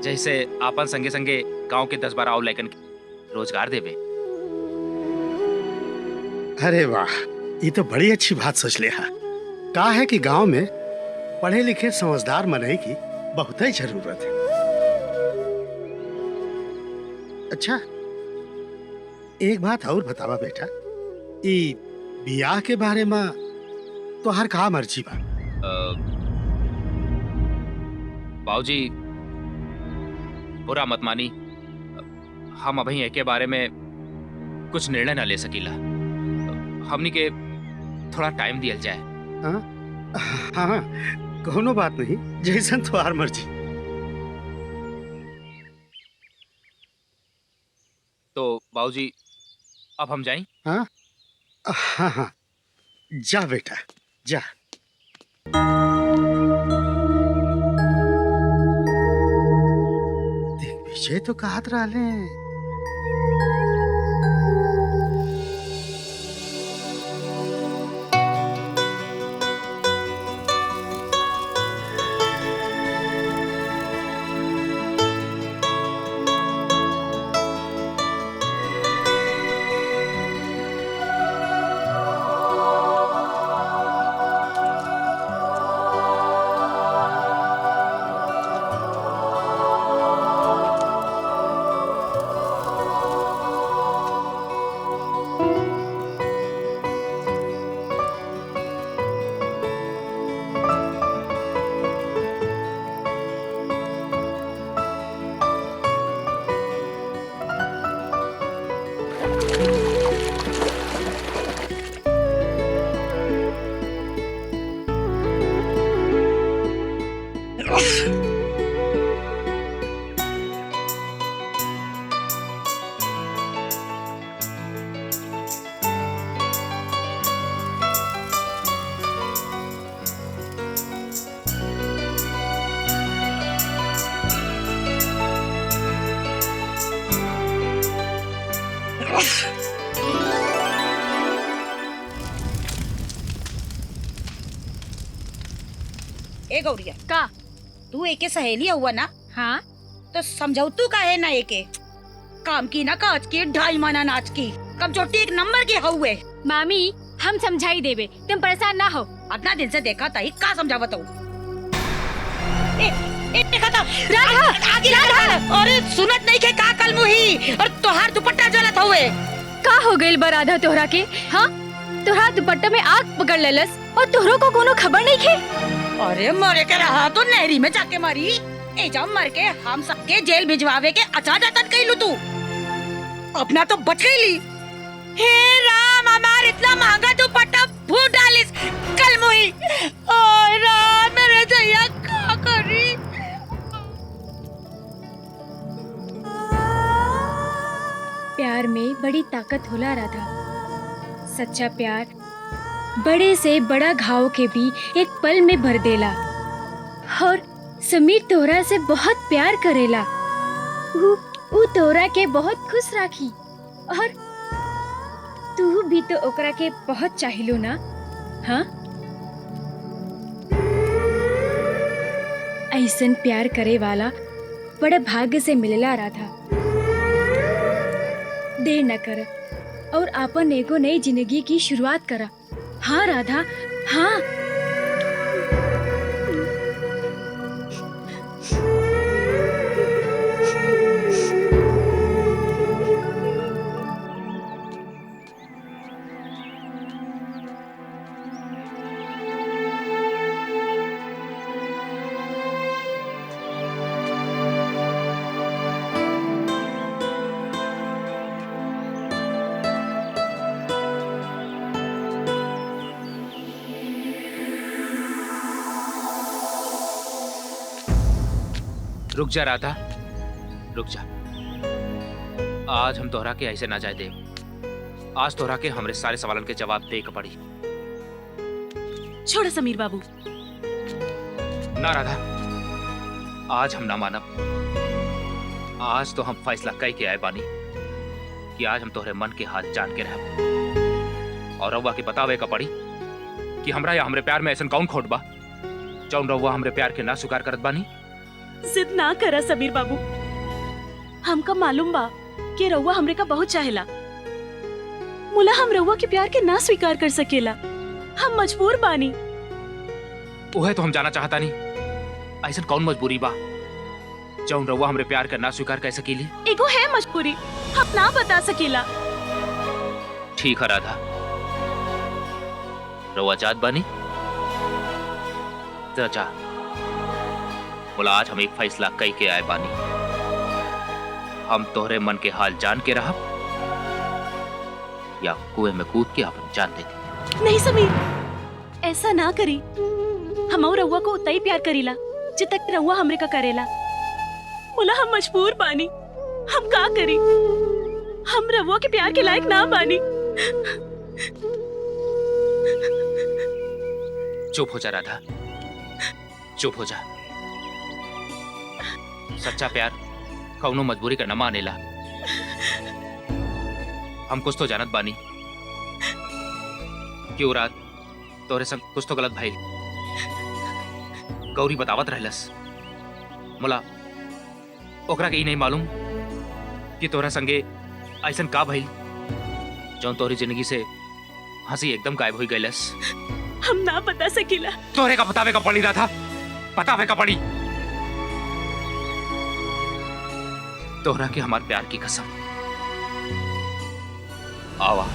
जैसे आपन संगे संगे गांव के 10-12 और लड़कन के रोजगार देबे। अरे वाह ये तो बड़ी अच्छी बात सोच ले। हा का है कि गांव में पढ़े लिखे समझदार मनई की बहुत ही जरूरत है। अच्छा एक बात और बतावा बेटा, ई बियाह के बारे में तो हर का मर्जी बा? बाबूजी बुरा मत मानी, हम अभी एके बारे में कुछ निर्णय ना ले सकीला। हमनी के थोड़ा टाइम दिया जाए। हाँ हाँ कोनो बात नहीं, जैसन तुम्हार मर्जी। तो बाबूजी अब हम जाएं? हाँ हाँ हाँ जा बेटा जा। दिग्विजय तो कहत रहले ए गौरिया का तू एके सहेली हुआ ना? हाँ तो समझाऊ तू का है ना एके काम की ना काज की ढाई माना नाच की कमचोटी एक नंबर की हुए। मामी हम समझाई देवे, तुम परेशान ना हो। अपना दिन से देखा था का समझावत हूँ। अरे सुनत नहीं के का कल मुही और तोहार दुपट्टा जलत हुए। का हो गइल बा राधा तोहरा के? हाँ तोहरा दुपट्टा में आग पकड़ लेलस और तोहरो को कोनो खबर नहीं खे? अरे मरे के रहा तो नहरी में जाके मारी। ए जब मर के हम सबके जेल भिजवावे के अच्छा जातन कइलू तू। अपना तो बच गईली। हे राम हमार इतना महंगा दुपट्टा फूट डालिस कल मुही। ओए राम मेरे जैया का करी। प्यार में बड़ी ताकत होला राधा। सच्चा प्यार बड़े से बड़ा घाव के भी एक पल में भर देला। और समीर तोहरा से बहुत प्यार करेला। ऊ तोहरा के बहुत खुश राखी और तू भी तो ओकरा के बहुत चाहिलो ना? हाँ ऐसन प्यार करे वाला बड़ा भाग्य से मिलेला राधा। देर न कर और अपन एगो नई जिंदगी की शुरुआत करा। हाँ राधा हाँ। रुक जा राधा, रुक जा। आज हम तोहरा के ऐसे ना जाए दे। आज तोहरा के हमरे सारे सवालन के जवाब दे के पड़ी। छोड़ समीर बाबू। ना राधा, आज हम ना मानब। आज तो हम फैसला कई के आए बानी कि आज हम तोहरे मन के हाल जान के रहब। और रउआ के बतावे का पड़ी कि हमरा या हमरे प्यार में ऐसा कौन खोट बा जौन रउआ हमरे प्यार के ना स्वीकार करत बानी। जिद ना करा समीर बाबू। हमका मालूम बा कि रउआ हमरे का बहुत चाहेला। मुला हम रउआ के प्यार के ना स्वीकार कर सकेला। हम मजबूर बानी। उहे तो हम जाना चाहता नहीं, ऐसा कौन मजबूरी बा जौन रउआ हमरे प्यार के ना स्वीकार कर सकीली। एगो है मजबूरी, हम ना बता सकेला। ठीक है राधा, रउआ जात बानी तो जा। बोला आज हम एक फैसला कई के आए बानी। हम तोहरे मन के हाल जान के रहब या कुएं में कूद के अपन जान दे दी। नहीं समीर, ऐसा ना करी। हम और रउआ को उतना ही प्यार करीला जब तक रउआ हमरे का करेला। बोला हम मजबूर बानी। हम का करी? हम रउआ के प्यार के लायक ना बानी। चुप हो जा राधा, चुप हो जा। सच्चा प्यार कौनो मजबूरी का न मानेला। हम कुछ तो जानत बानी कि वो रात तोरे संग कुछ तो गलत भइल। गौरी बतावत रहलस। मुला ओकरा के ई नहीं मालूम कि तोरा संगे ऐसन का भइल जौन तोरी जिंदगी से हंसी एकदम गायब हो गइलस। हम ना बता सकीला। तोरे का बतावे का पड़ी राधा, बतावे का पड़ी। तोहरा के हमार प्यार की कसम। आवा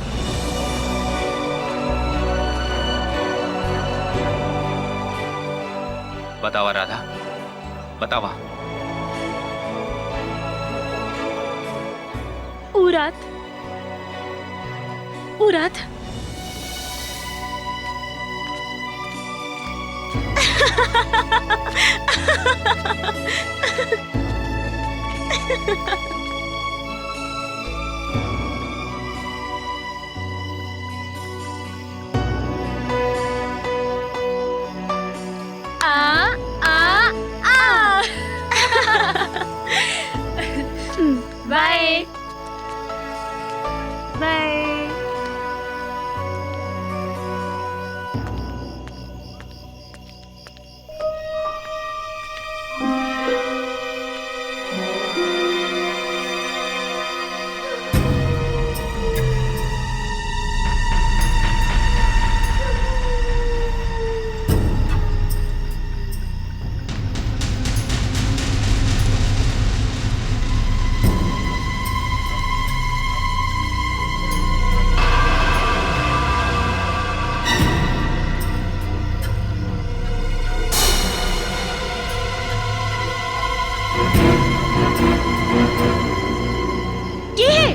बतावा राधा, बतावा। ऊ रात बाय। के है?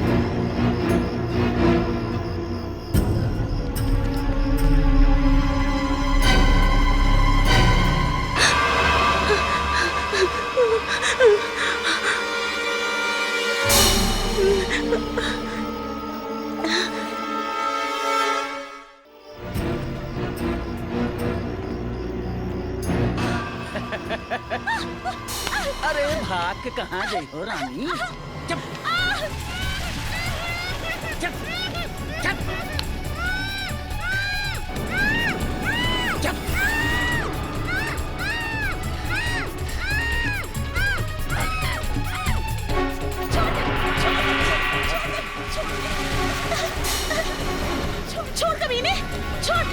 अरे भाग के कहाँ गई हो रानी? चुप चुप चुप चुप। छोड़ कमीने, छोड़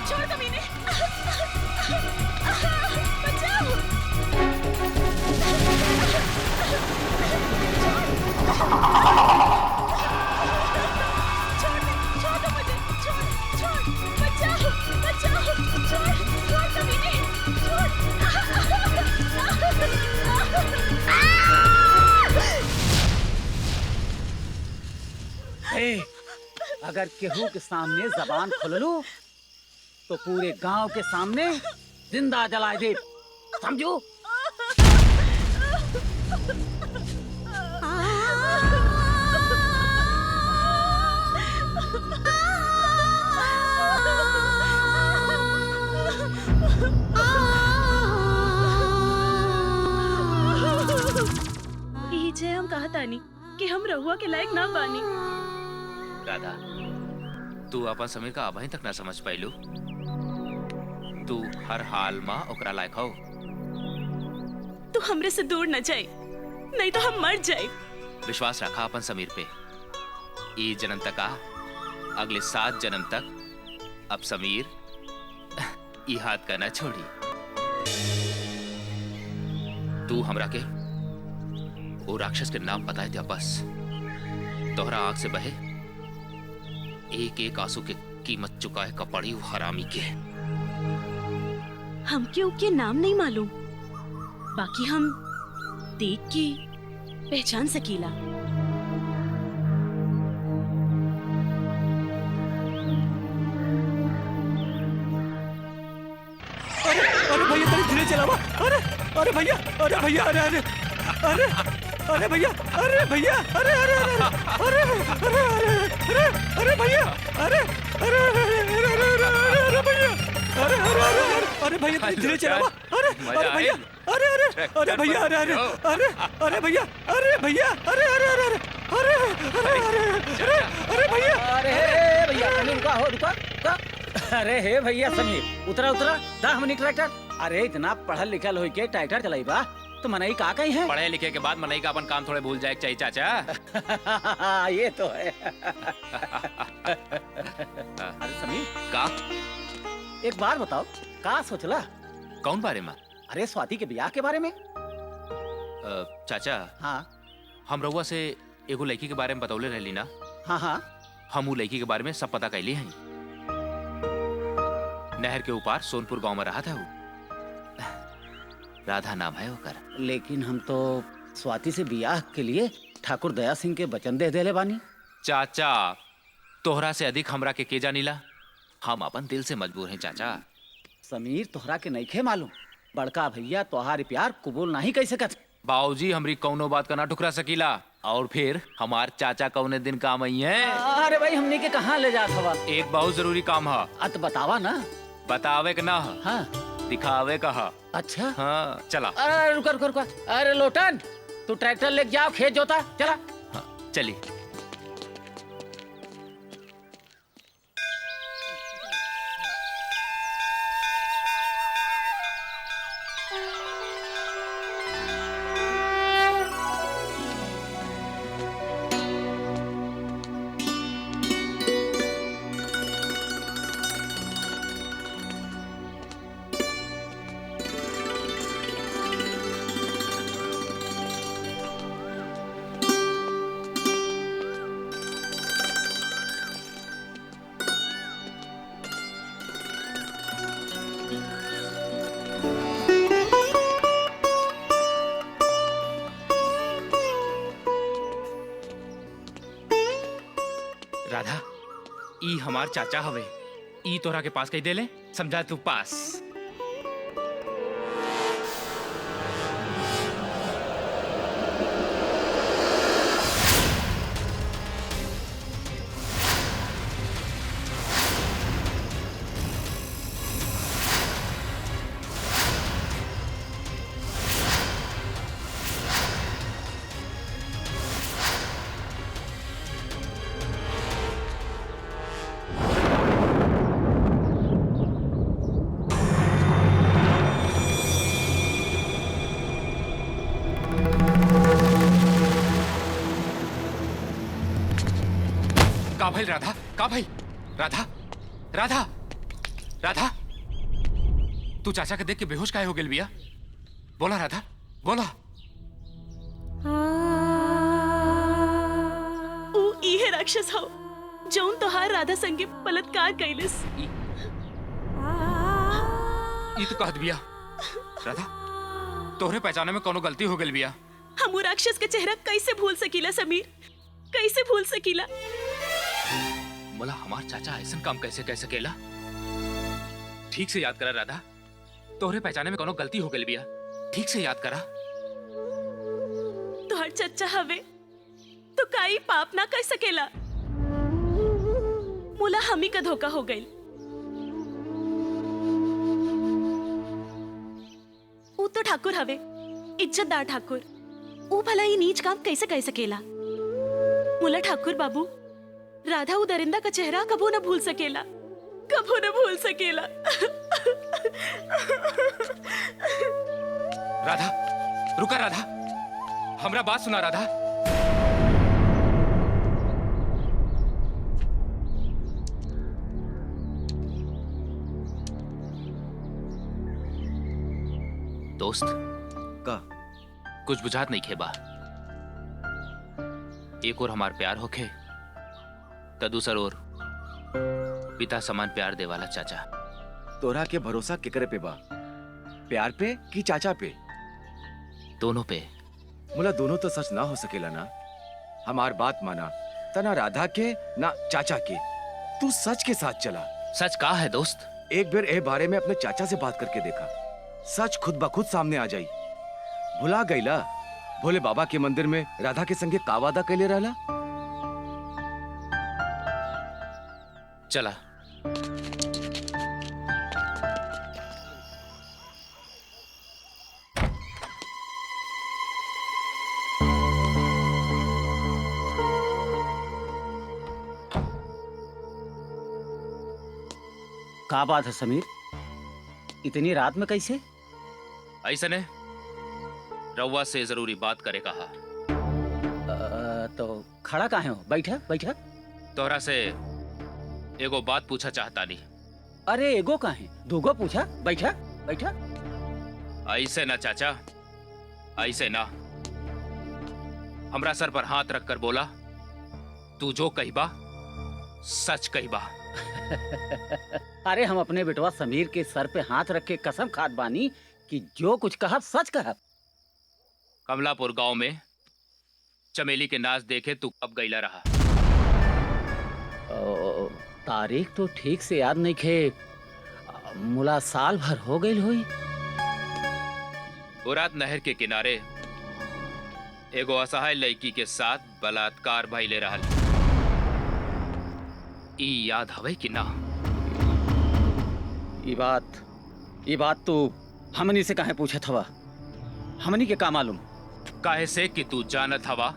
छोड़ कमीने, बचाओ। छोड़ दो मुझे, छोड़ बचाओ छोड़ कमीने, अगर केहू के सामने जबान खोललू तो पूरे गांव के सामने जिंदा जलाए दे, समझो? जे हम कहा तानी कि हम रहुआ के लायक ना बानी। राधा, तू अपन समीर का अभी तक ना समझ पाइलू। तू हर हाल में ओकरा लायक हो। तू हमरे से दूर न जाए, नहीं तो हम मर जाए। विश्वास रखा अपन समीर पे। ई जन्म तक आ, अगले 7 जन्म तक अब समीर ई हाथ का ना छोड़ी। तू हमरा के वो राक्षस के नाम बताए दिया बस। तोहरा आंख से बहे एक एक आंसू के कीमत चुकाए कपड़ी हरामी के। हम क्यों के नाम नहीं मालूम, बाकी हम देख के पहचान सकीला। अरे भैया तेरे धीरे चलावा। अरे भैया, अरे भैया, अरे अरे भैया, अरे भैया, अरे भैया, अरे भैया धीरे चलावा। अरे भैया, अरे भैया, अरे भैया, अरे भैया, अरे भैया, अरे भैया समीर रुका हो, रुका। अरे हे भैया समीर, उतरा दा हमनी ट्रैक्टर। अरे इतना पढ़ल लिखल हो के ट्रैक्टर चलाई बा तो मनई का कहीं है? पढ़े लिखे के बाद मनई का अपन काम थोड़े भूल जाए चाहिए चाचा। ये तो है। अरे समीर का एक बार बताओ, का सोचला? कौन बारे में? अरे स्वाति के ब्याह के बारे में। चाचा, हाँ हम रउआ से एगो लड़की के बारे में बतौले रहली ना। हाँ हम वो लड़की के बारे में सब पता कैली हैं। नहर के ऊपर सोनपुर गांव में रहा था वो। राधा नाम है ओकर। लेकिन हम तो स्वाति से ब्याह के लिए ठाकुर दया सिंह के वचन दे देले बानी। चाचा, तोहरा से अधिक हमरा के जानीला। हम अपन दिल से मजबूर हैं चाचा। समीर तोहरा के नहीं खे मालूम, बड़का भैया तोहार प्यार कबूल नहीं कह सकत। बाबूजी हमरी कौनो बात का ना ठुकरा सकीला। और फिर हमार चाचा कौने दिन काम आई है। अरे भाई हमने के कहाँ ले जात हवा? एक बहुत जरूरी काम है। अत बतावा ना। बतावे का ना। हाँ दिखावे का। अच्छा हाँ चला। अरे रुका। अरे लोटन, तू ट्रैक्टर लेके जाओ, खेत जोता चला। हाँ चलिए। राधा, ई हमार चाचा हवे। ई तोरा के पास कही दे ले, समझा तू पास। का भाई राधा, का भाई राधा, राधा, राधा, तू चाचा के देख के बेहोश काहे हो गेल बिया? बोला राधा, बोला। ऊ इहे राक्षस हो जौन तोहार राधा संगे बलात्कार कैलिस। ई तो कहत बिया राधा, तोहरे पहचाने में कोनो गलती हो गेल बिया। हम ऊ राक्षस के चेहरा कैसे भूल सकीला समीर, कैसे भूल सकीला? बोला हमार चाचा ऐसा काम कैसे कह सकेला? ठीक से याद करा राधा, तोहरे पहचाने में कोनो गलती हो गई बिया। ठीक से याद करा। तोहर चच्चा हवे तो काई पाप ना कर सकेला। मुला हमी का धोखा हो गई। ऊ तो ठाकुर हवे, इज्जतदार ठाकुर। ऊ भला ही नीच काम कैसे कर सकेला? मुला ठाकुर बाबू, राधा ऊ दरिंदा का चेहरा कबो न भूल सकेला, कबो न भूल सकेला। राधा, रुका राधा, हमरा बात सुना राधा। दोस्त का कुछ बुझात नहीं खेबा। एक और हमार प्यार होखे त दूसर और पिता समान प्यार दे वाला चाचा। तोरा के भरोसा केकरे पे बा? प्यार पे कि चाचा पे? दोनों पे। मुला दोनों तो सच ना हो सकेला ना। हमार बात माना, तना राधा के ना चाचा के। तू सच के साथ चला। सच का है दोस्त? एक बार ए बारे में अपने चाचा से बात करके देखा, सच खुद ब खुद सामने आ जाई। भुला गईला भोले बाबा के मंदिर में राधा के संगे का वादा कैले रहला? चला। का बात है समीर, इतनी रात में कैसे? ऐसा ने रउआ से जरूरी बात करे कहा। तो खड़ा काहे हो? बैठा बैठा। तोहरा से एगो बात पूछा चाहता नहीं। अरे एगो काहे, दूगो पूछा। बैठा बैठा। ऐसे ना चाचा, ऐसे ना। हमरा सर पर हाथ रख कर बोला, तू जो कहिबा सच कहिबा। अरे हम अपने बेटवा समीर के सर पे हाथ रख के कसम खात बानी कि जो कुछ कहब सच कहब। कमलापुर गांव में चमेली के नाच देखे तू अब गईला रहा। तारीख तो ठीक से याद नहीं खे, मुला साल भर हो गई हुई। उरात नहर के किनारे एगो असहाय लड़की के साथ बलात्कार भइले रहल। ई याद हवे कि ना? ई बात तू हमनी से काहे पूछत हवा? हमनी के का मालूम? काहे से कि तू जानत हवा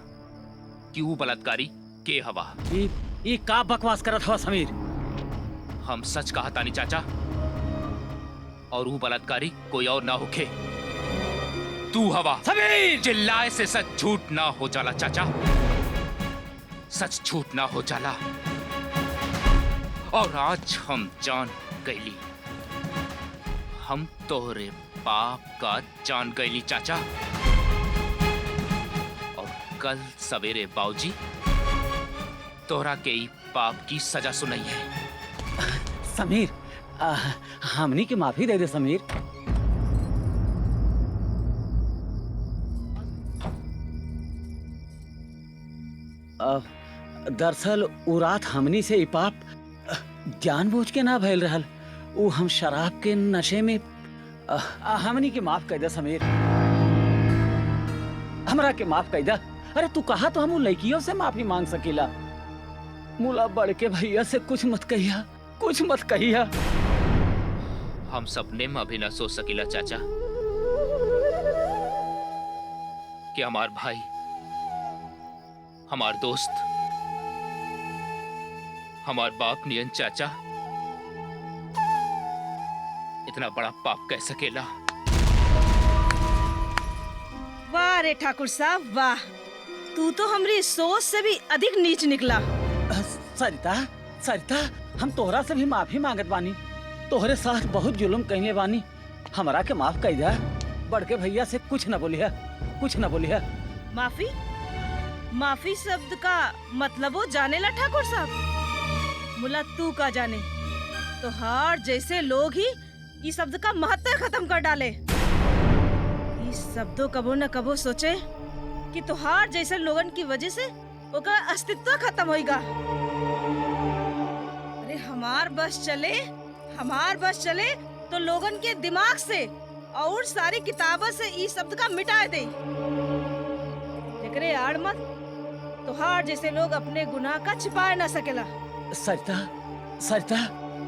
कि वो बलात्कारी के हवा। ई का बकवास करत हवा समीर? हम सच कहा तानी चाचा, और वो बलात्कारी कोई और ना होखे, तू हवा। समीर! चिल्लाए से सच झूठ ना हो जाला चाचा, सच झूठ ना हो जाला। और आज हम जान गईली, हम तोहरे पाप का जान गईली चाचा। और कल सवेरे बाबूजी तोहरा के ई पाप की सजा सुनाई है। समीर, हमनी के माफी दे दे समीर। दरअसल उ रात हमनी से ई पाप जानबूझ के ना भइल रहल। उ हम शराब के नशे में हमनी के माफ कर दे समीर, हमरा के माफ कर दे। अरे तू कहा तो हम उ लड़कियों से माफी मांग सकीला। मुला बड़ के भैया से कुछ मत कहिया, कुछ मत कहिया। हम सपने में भी ना सोच सकीला चाचा कि हमार भाई, हमार दोस्त, हमार बाप नियन चाचा इतना बड़ा पाप कह सकेला। वाह रे ठाकुर साहब वाह, तू तो हमारी सोच से भी अधिक नीच निकला। सरिता, सरिता, हम तोहरा से भी माफी मांगत बानी। तोहरे साथ बहुत जुल्म कहने बानी, हमरा के माफ कर दे। बड़के भैया से कुछ न बोलिया, कुछ न बोलिया। माफी? माफी शब्द का मतलब वो जाने ला ठाकुर साहब? मुला तू का जाने, तो हार जैसे लोग ही इस शब्द का महत्व खत्म कर डाले। इस शब्दों कबो न कबो सोचे कि तुहार जैसे लोगन की वजह से ओका अस्तित्व खत्म होएगा। अरे हमार बस चले तो लोगन के दिमाग से और सारी किताबों से इस शब्द का मिटा दे। जकरे आड़ मत तुहार जैसे लोग अपने गुनाह का छिपा ना सकेला। सरिता, सरिता,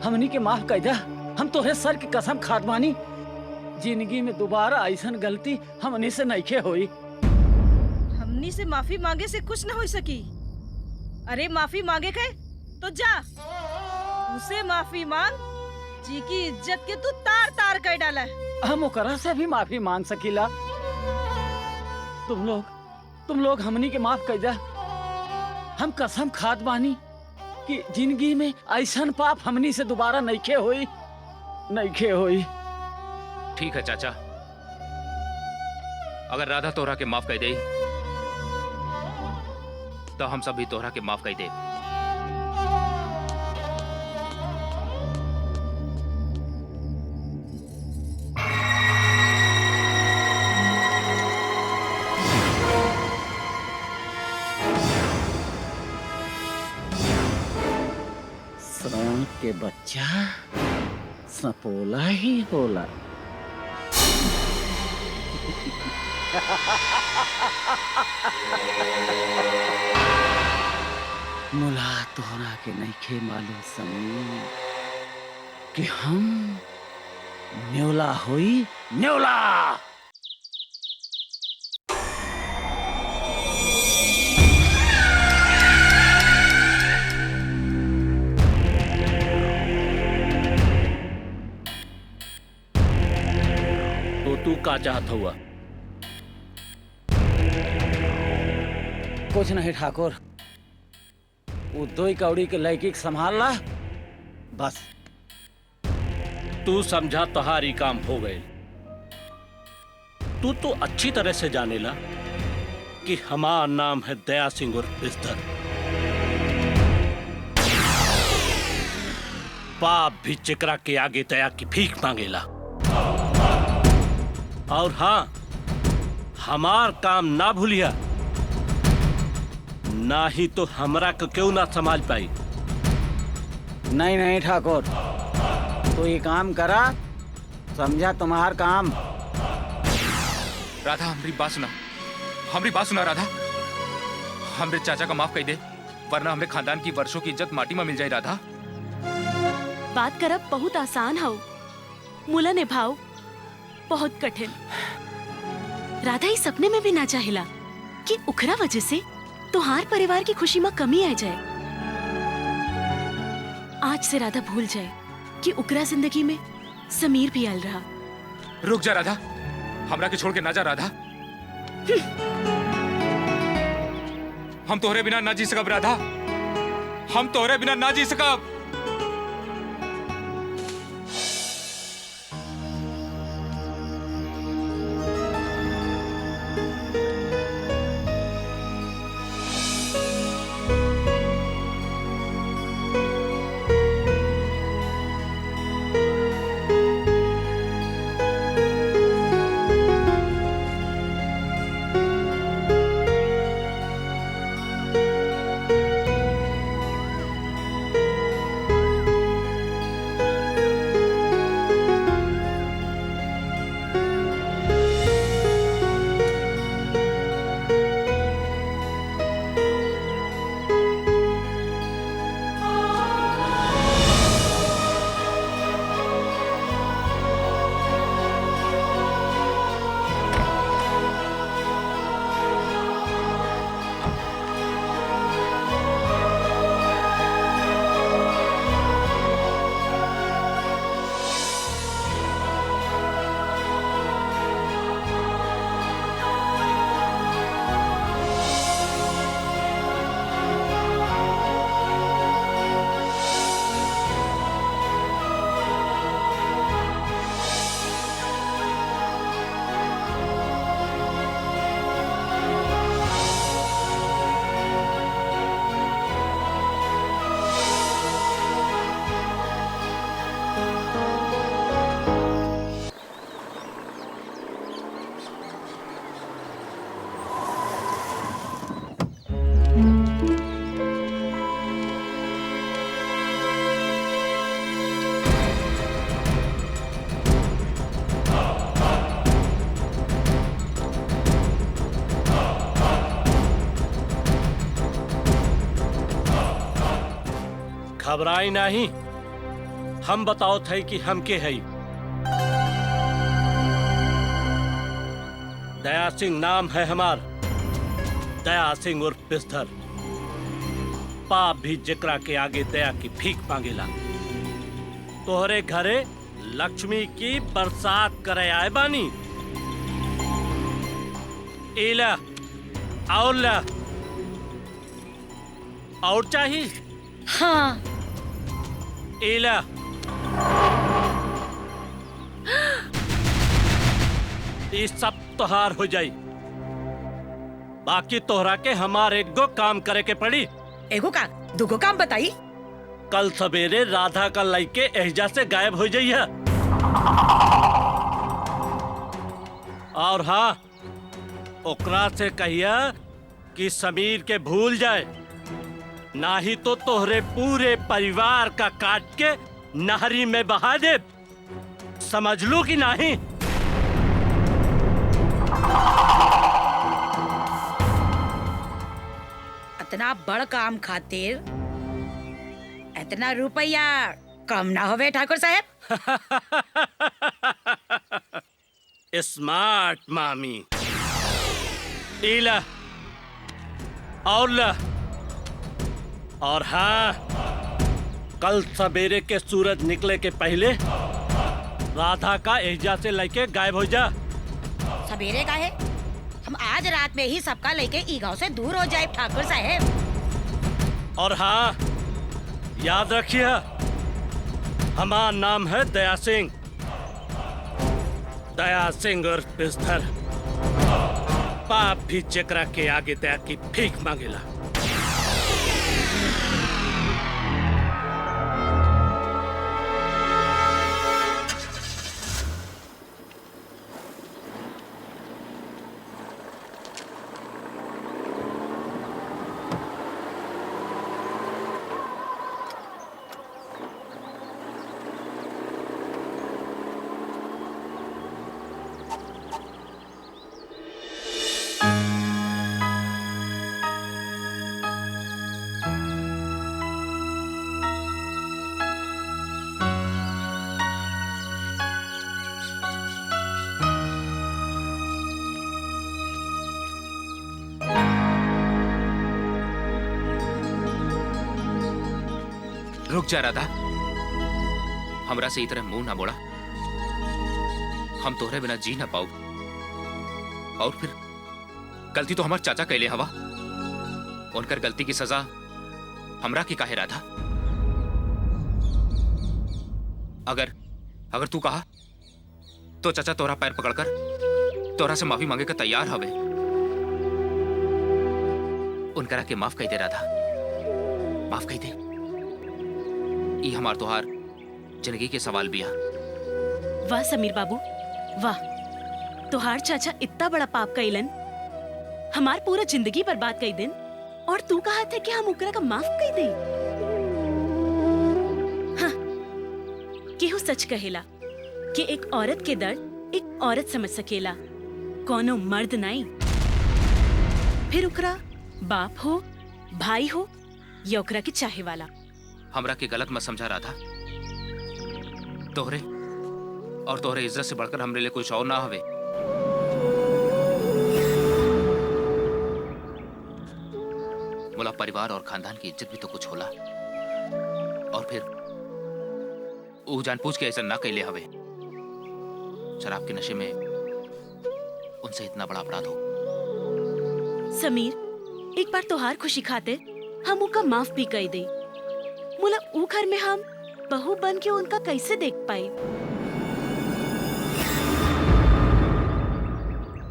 हमनी के माफ कर दे। हम तोहरे सर की कसम खात बानी, जिंदगी में दोबारा ऐसन गलती हमनी से नइखे होई। हमनी से माफी मांगे से कुछ न हो सकी। अरे माफी मांगे के तो जा, उसे माफी मांग जी की इज्जत के तू तार तार कर डाला। हम ओकरा से भी माफी मांग सकीला। तुम लोग हमनी के माफ कर दे। हम कसम खात बानी कि जिंदगी में ऐसन पाप हमनी से दोबारा नइखे होई, नइखे होई। ठीक है चाचा, अगर राधा तोहरा के माफ कर दे तो हम सब भी तोहरा के माफ कर दे। सांप के बच्चा सपोला ही होला। मुला तोहरा के नइखे मालूम समीर कि हम न्योला होई, न्योला। तो तू का चाहत हुआ? कुछ नहीं ठाकुर, वो दो कौड़ी के लड़की के संभाल ला बस। तू समझा तोहारी काम हो गए। तू तो अच्छी तरह से जानेला कि हमारा नाम है दया सिंह उर्फ बिस्तर। बाप भी चिकरा के आगे दया की भीख मांगेला। और हाँ, हमार काम ना भूलिया, ना ही तो हमरा को क्यों ना संभाल पाई। नहीं नहीं ठाकुर, तो ये काम करा, समझा तुम्हार काम। राधा हमारी बात सुना, हमारी बात सुना राधा। हमरे चाचा का माफ कर दे, वरना हमरे खानदान की वर्षों की इज्जत माटी में मिल जाए। राधा बात करब बहुत आसान हो, मुला निभाओ बहुत कठिन। राधा इस सपने में भी ना चाहेला कि उखरा वजह से तुहार परिवार की खुशी में कमी आ जाए। आज से राधा भूल जाए कि उकरा जिंदगी में समीर भी आल रहा। रुक जा राधा, हमरा के छोड़ के ना जा राधा। हम तोहरे बिना ना जी सकब राधा, हम तोहरे बिना ना जी सकब। घबराई नहीं। हम बताओ थे कि हम के है। दया सिंह नाम है हमार। दया सिंह उर्फ पिस्धर। पाप भी जिकरा के आगे दया की भीख मांगेला। तोहरे घरे लक्ष्मी की बरसात करे आए बानी। इला और ला और चाहिए? हाँ। इला ये सब तोहार हो जाई। बाकी तोहरा के हमार एक गो काम करे के पड़ी। एगो का दुगो काम बताई। कल सवेरे राधा का लइके एहजा से गायब हो जाइए। और हाँ, ओकरा से कहिया कि समीर के भूल जाए, ना ही तो तोहरे पूरे परिवार का काट के नहरी में बहा दे। समझ लू कि नहीं? इतना बड़ काम खातिर इतना रुपया कम ना होवे ठाकुर साहब। स्मार्ट मामी। इला और ला। और हाँ, कल सवेरे के सूरज निकले के पहले राधा का एहजा से लेके गायब हो जा। सवेरे का है? हम आज रात में ही सबका लेके ई गांव से दूर हो जाए ठाकुर साहब। और हाँ, याद रखिए, हमारा नाम है दया सिंह। दया सिंह और पिस्धर। पाप भी चक्रा के आगे दया की भीख मांगेला। रुक जा राधा, हमरा से इतना मुंह ना मोड़ा। हम तोहरे बिना जी ना पाऊ। और फिर गलती तो हमार चाचा कैले हवा। उनकर गलती की सजा हमरा की काहे राधा? अगर तू कहा तो चाचा तोरा पैर पकड़कर तोरा से माफी मांगे का तैयार हवे। उनकरा के माफ कही दे राधा, माफ कही दे। ई हमार तोहार जिंदगी के सवाल बिया। वाह समीर बाबू, वाह। तोहार चाचा इतना बड़ा पाप कइलन, हमार पूरा जिंदगी बर्बाद कई दिन, और तू कहा था कि हम ओकरा का माफ कई दे। हाँ, केहू सच कहेला कि एक औरत के दर्द एक औरत समझ सकेला, कोनो मर्द नहीं। फिर ओकरा बाप हो, भाई हो, या ओकरा के चाहे वाला। हमरा के गलत मत समझा राधा। तोहरे और तोहरे इज्जत से बढ़कर हमरे लिए कुछ और ना हवे। मोला परिवार और खानदान की इज्जत भी तो कुछ होला। और फिर वो जानबूझ के ऐसा ना कैले हवे। शराब के नशे में उनसे इतना बड़ा अपराध हो। समीर, एक बार तोहार खुशी खातिर हम उनका माफ भी कई दे। मोला ऊ घर में हम बहू बन के उनका कैसे देख पाए।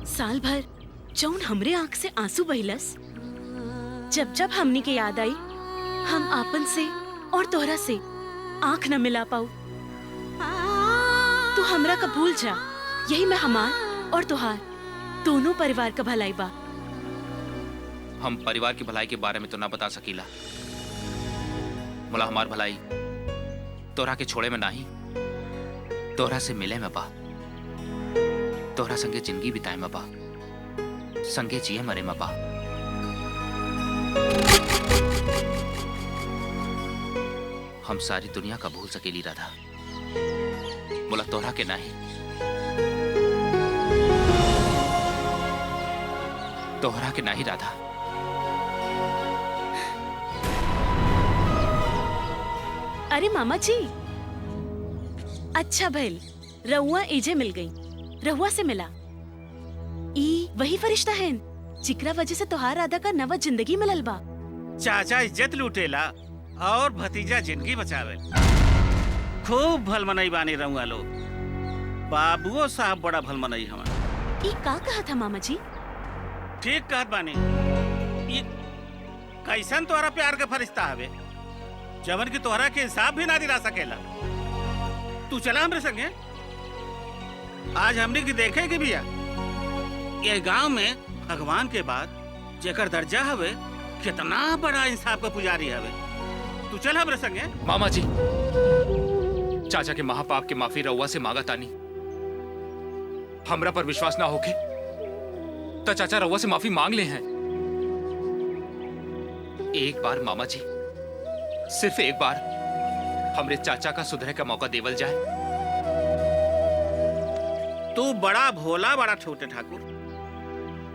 साल भर जौन हमरे आंख से आंसू बहिलस, जब जब हमनी के याद आई, हम आपन से और तोहरा से आंख न मिला पाऊ। तू हमरा का भूल जा, यही में हमार और तोहार दोनों परिवार का भलाई बा। हम परिवार की भलाई के बारे में तो ना बता सकीला। मोला हमार भलाई तोरा के छोड़े में नहीं, तोरा से मिले में बा। तोरा संगे जिंदगी बिताए में बा, संगे जिए मरे में बा। हम सारी दुनिया का भूल सकेली राधा, बोला तोहरा के नहीं। तोहरा के नहीं राधा। अरे मामा जी, अच्छा भइल रहुआ एजे मिल गई। रहुआ से मिला ई वही फरिश्ता है जिकरा वजह से तोहार राधा का नवा जिंदगी मिलल बा। चाचा इज्जत लूटेला और भतीजा जिंदगी बचावे। खूब भल मनई बानी रहुआ लोग। बाबुओ साहब बड़ा भल मनई हमार। ई का कहा था मामा जी? ठीक कहत बानी। ये कैसन तोहरा प्यार के फरिश्ता हवे जवन की तोहरा के इंसाफ भी ना दिला सकेला। तू चला हमरे संगे। आज हमने की देखे कि भैया ये गांव में भगवान के बाद जेकर दर्जा हवे कितना बड़ा इंसाफ का पुजारी हवे। तू चल हमरे संगे। मामा जी, चाचा के महापाप के माफी रउआ से मांगा तानी। हमरा पर विश्वास ना होके तो चाचा रउआ से माफी मांग ले हैं। एक बार मामा जी, सिर्फ एक बार हमरे चाचा का सुधरे का मौका देवल जाए। तू बड़ा भोला बड़ा छोटे ठाकुर।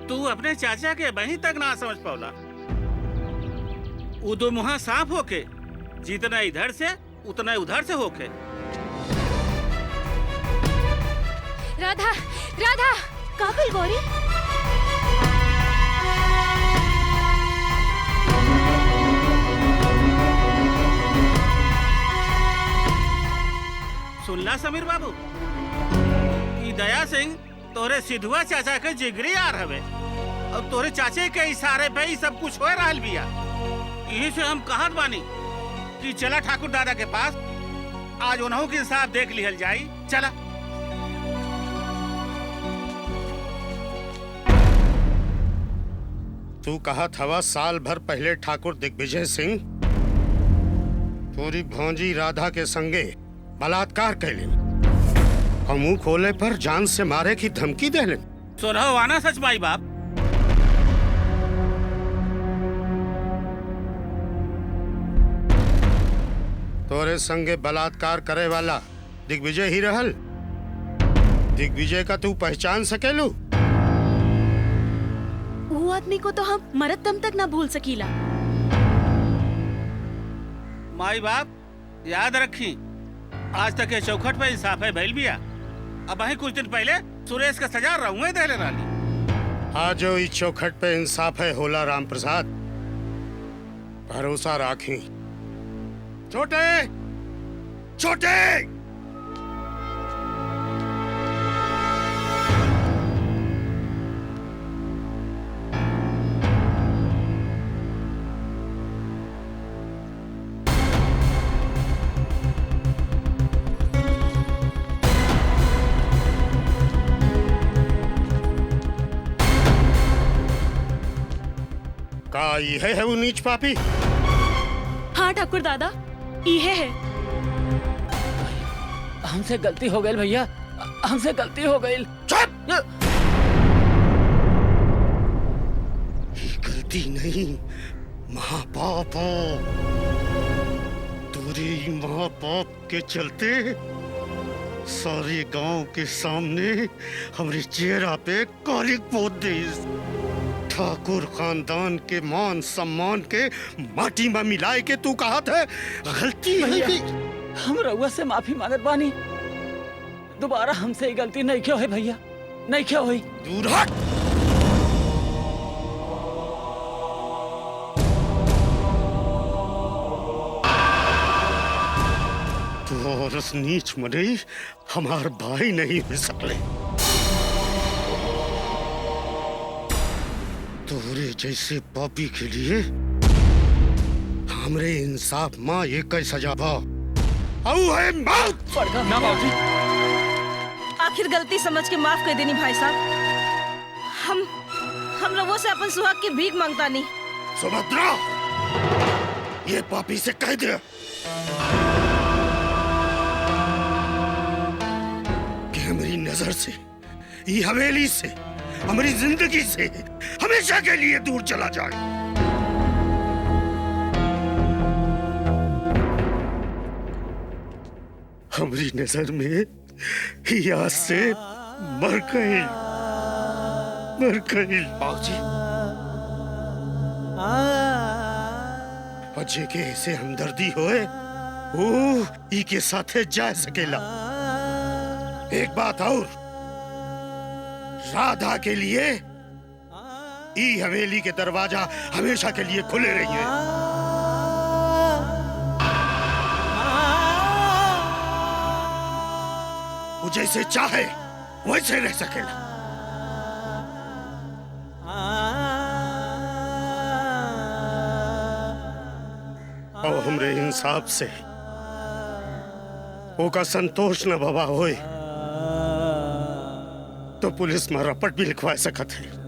तू अपने चाचा के वहीं तक ना समझ पावला। वो दो मुहा साफ होके जितना इधर से उतना उधर से होके। राधा, राधा, काबिल गौरी। सुनला समीर बाबू, ई दया सिंह तोरे सिधुआ चाचा के जिगरी यार हवे और तोरे चाचे के इशारे पे ही सब कुछ हो रहल बिया। यही से हम कहत बानी कि चला ठाकुर दादा के पास, आज उन्हों के इंसाफ देख लिहल जाई। चला। तू कहा था साल भर पहले ठाकुर दिग्विजय सिंह पूरी भौजी राधा के संगे बलात्कार कैलिन और मुंह खोले पर जान से मारे की धमकी देलिन। सुनहो वाना सच माई बाप। तोरे संगे बलात्कार करे वाला दिग्विजय ही रहल। दिग्विजय का तू पहचान सकेलू? वो आदमी को तो हम मरत दम तक ना भूल सकीला। माई बाप याद रखी, आज तक ये चौखट पे इंसाफ है भइल बिया। अब वही कुछ दिन पहले सुरेश का सजा रहूंगे देले राली। आज जो इस चौखट पे इंसाफ है होला राम प्रसाद, भरोसा राखी। छोटे छोटे का यह है वो नीच पापी? हाँ ठाकुर दादा, ये है। हमसे गलती हो गई भैया, हमसे गलती हो गई। चुप! गलती नहीं, महापाप हो। तेरी महापाप के चलते सारे गांव के सामने हमारे चेहरा पे कालिक पोत दी। ठाकुर खानदान के मान सम्मान के माटी में मिलाए के तू कहा था गलती है। हम रउआ से माफी मांगत बानी। दोबारा हमसे ये गलती नहीं क्यों है भैया, नहीं क्यों हुई। दूर हट। तू और उस नीच मरे हमार भाई नहीं हो सकले। तोरे जैसे पापी के लिए हमरे इंसाफ माँ ये कई सजा भा है मौत। ना बाबूजी, आखिर गलती समझ के माफ कर देनी भाई साहब। हम लोगों से अपन सुहाग की भीख मांगता नहीं। सुभद्रा, ये पापी से कह दे कि हमारी नजर से, ये हवेली से, हमारी जिंदगी से हमेशा के लिए दूर चला जाए। हमारी नजर में याद से मर गई। बाबूजी अजय के ऐसे हमदर्दी होए वो ई के साथे जा सकेला। एक बात और, राधा के लिए ई हवेली के दरवाजा हमेशा के लिए खुले रहिए। वो जैसे चाहे वैसे रह सकेला। और हमरे इंसाफ से ओका संतोष न बाबा होए तो पुलिस में रपट भी लिखवा सकत है।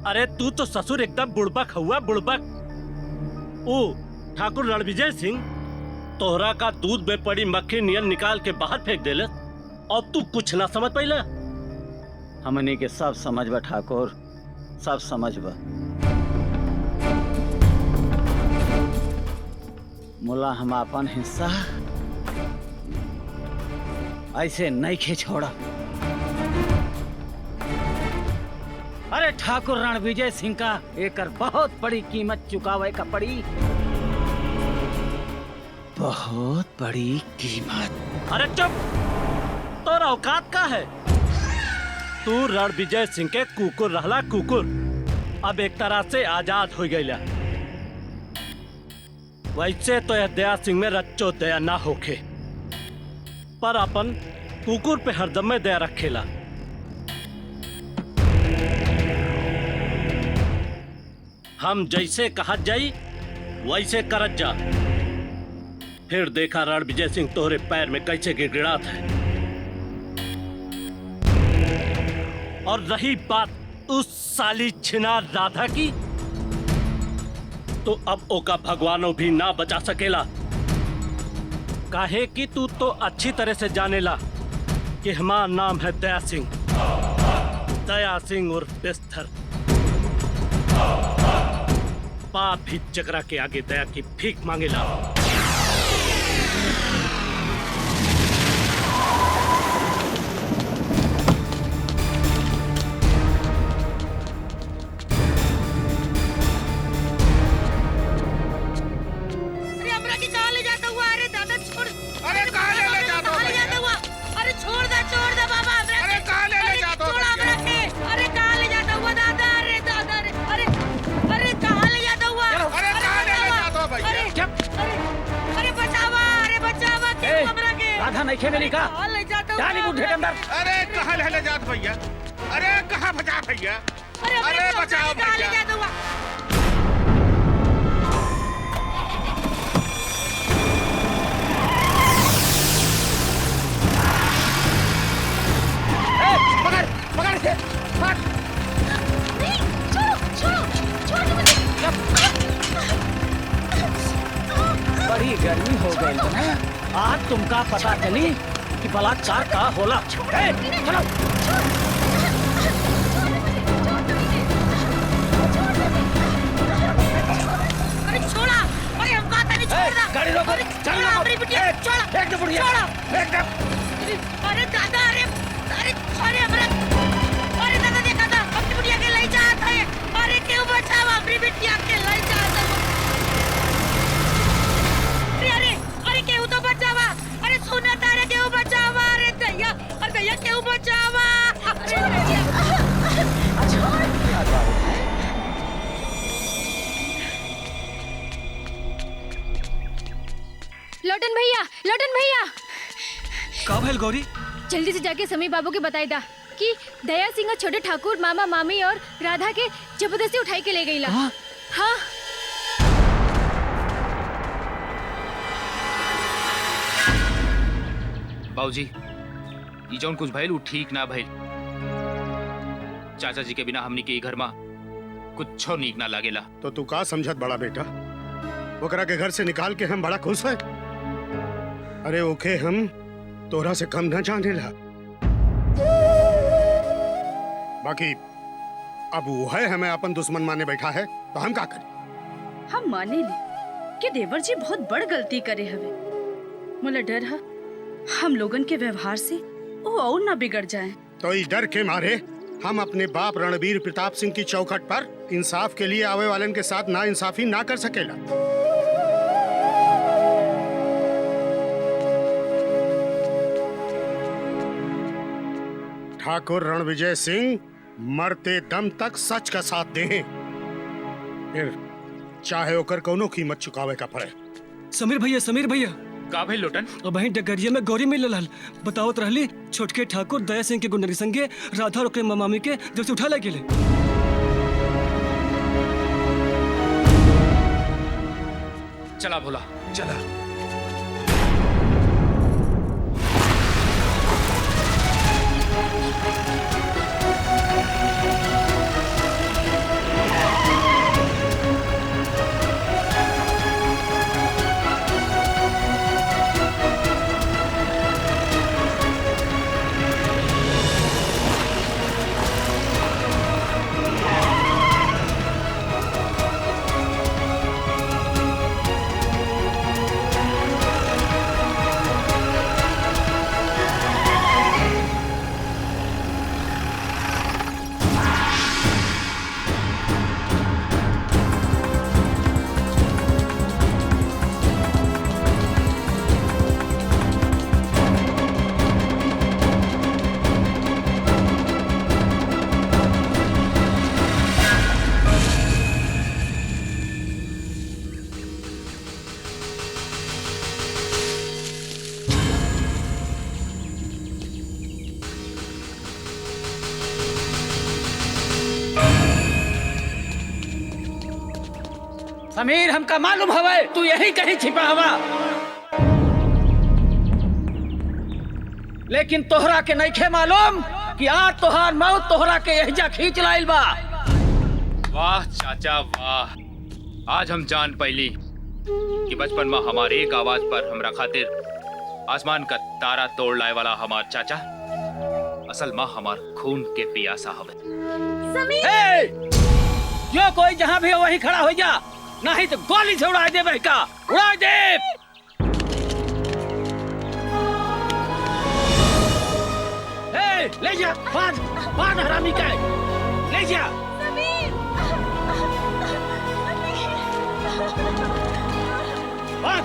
अरे तू तो ससुर एकदम बुड़बक हुआ, बुड़बक। ओ ठाकुर रणविजय सिंह तोहरा का दूध में पड़ी मक्खी नियन निकाल के बाहर फेंक देले और तू कुछ ना समझ पाइला। हमनी के सब समझ बा ठाकुर, सब समझ बा। मुला हम अपन हिस्सा ऐसे नहीं खे छोड़ा। अरे ठाकुर रणविजय सिंह का एक बहुत बड़ी कीमत चुकावे का पड़ी, बहुत बड़ी कीमत। अरे चुप, तोरा औकात का है? तू रणविजय सिंह के कुकुर रहला, कुकुर। अब एक तरह से आजाद हो गईला। वैसे तो यह दया सिंह में रच्चो दया ना होखे, पर अपन कुकुर पे हरदम में दया रखेला। हम जैसे कहा जाई वैसे करत जा। फिर देखा रणविजय सिंह तोहरे पैर में कैसे गिड़गिड़ात है। और रही बात उस साली छिनार राधा की, तो अब ओका भगवानों भी ना बचा सकेला। काहे कि तू तो अच्छी तरह से जानेला कि हमारा नाम है दया सिंह, दया सिंह उर्फ बिस्तर। पाप भी जगरा के आगे दया की भीख मांगेला। अरे हमरा की कहाँ ले जाता हुआ? अरे दादा छोड़। अरे कहाँ ले जाता हुआ? अरे छोड़ दे बाबा। अरे कहाँ ले जाता हुआ? अरे कहाँ ले जाता हुआ दादा? अरे दादा, अरे अरे कहाँ ले जाता हुआ? अरे कहाँ ले जाता हुआ भैया? अरे बचावा, अरे बचावा क्यों हमरा के? राधा नहीं खेलेली का? कहाँ ले जाता हुआ? डाली बुढ़े के अंदर। अरे कहाँ ले जाता भैया? अरे कहाँ बचा भैया? अरे बचाओ कहाँ ले भैया। जाता हुआ? पकड़ के मार। नहीं, छोड़ो मुझे। बड़ी गर्मी हो गई ना, आज तुमका पता चली कि बलात्कार का होला। चलो अरे छोड़ा, अरे हम कहा था नहीं छोड़ना। गाड़ी रोको, छोड़ा हमारी बिटिया, छोड़ा, एक दो बुढ़िया, एक दो। अरे दादा, अरे हमरा, अरे दादा देखा था अपनी बिटिया के ले जाता है। अरे क्यों बचावा अपनी बिटिया के ले जाता है? अरे क्यों तो बचावा? अरे सुना तारे क्यों बचावा? अरे दैया क्यों बचावा? लोटन भैया का भइल गौरी? जल्दी से जाके समी बाबू के बताई दा कि दया सिंह और छोटे ठाकुर मामा मामी और राधा के जबरदस्ती उठाई के ले गई ला। हाँ बाबूजी, ये जौन कुछ भइल उ ठीक ना भइल। चाचा जी के बिना हमनी के घर में कुछो नीक ना लागेला। तो तू का समझत बड़ा बेटा? ओकरा के घर से निकाल के हम बड़ा खुश है। अरे ओके हम तोरा से कम ना जानेला। बाकी अब वो है हमें अपन दुश्मन माने बैठा है तो हम का करें? हम माने ली कि देवर जी बहुत बड़ गलती करे हवे। मुला डर है हम लोगन के व्यवहार से वो और ना बिगड़ जाए। तो इस डर के मारे हम अपने बाप रणबीर प्रताप सिंह की चौखट पर इंसाफ के लिए आवे वालन के साथ ना इंसाफी ना कर सकेला। ठाकुर रणविजय सिंह मरते दम तक सच का साथ दें, फिर चाहे ओकर कोनो कीमत चुकावे का पड़े। समीर भैया का भाई लोटन? अब वहीं डगरिया में गौरी मिल लाल बतावत रहली छोटके ठाकुर दया सिंह के गुंडरी संगे राधा और ओकरे मामी के जब से उठा ले गेले। चला भोला चला। समीर हमका मालूम हवे तू यही कहीं छिपा हवा, लेकिन तोहरा के नइखे मालूम कि आज तोहार मौत तोहरा के यहिजा खींच लाइल बा। वाह चाचा वाह, आज हम जान पैली कि बचपन में हमारे एक आवाज पर हमरा खातिर आसमान का तारा तोड़ लाए वाला हमार चाचा असल माँ हमार खून के पियासा हवे। समीर! जो कोई जहाँ भी हो वहीं खड़ा हो जा, नहीं तो गोली से उड़ा दे बहका, उड़ा दे। ले जा, बांध हरामी का, ले जा। बांध।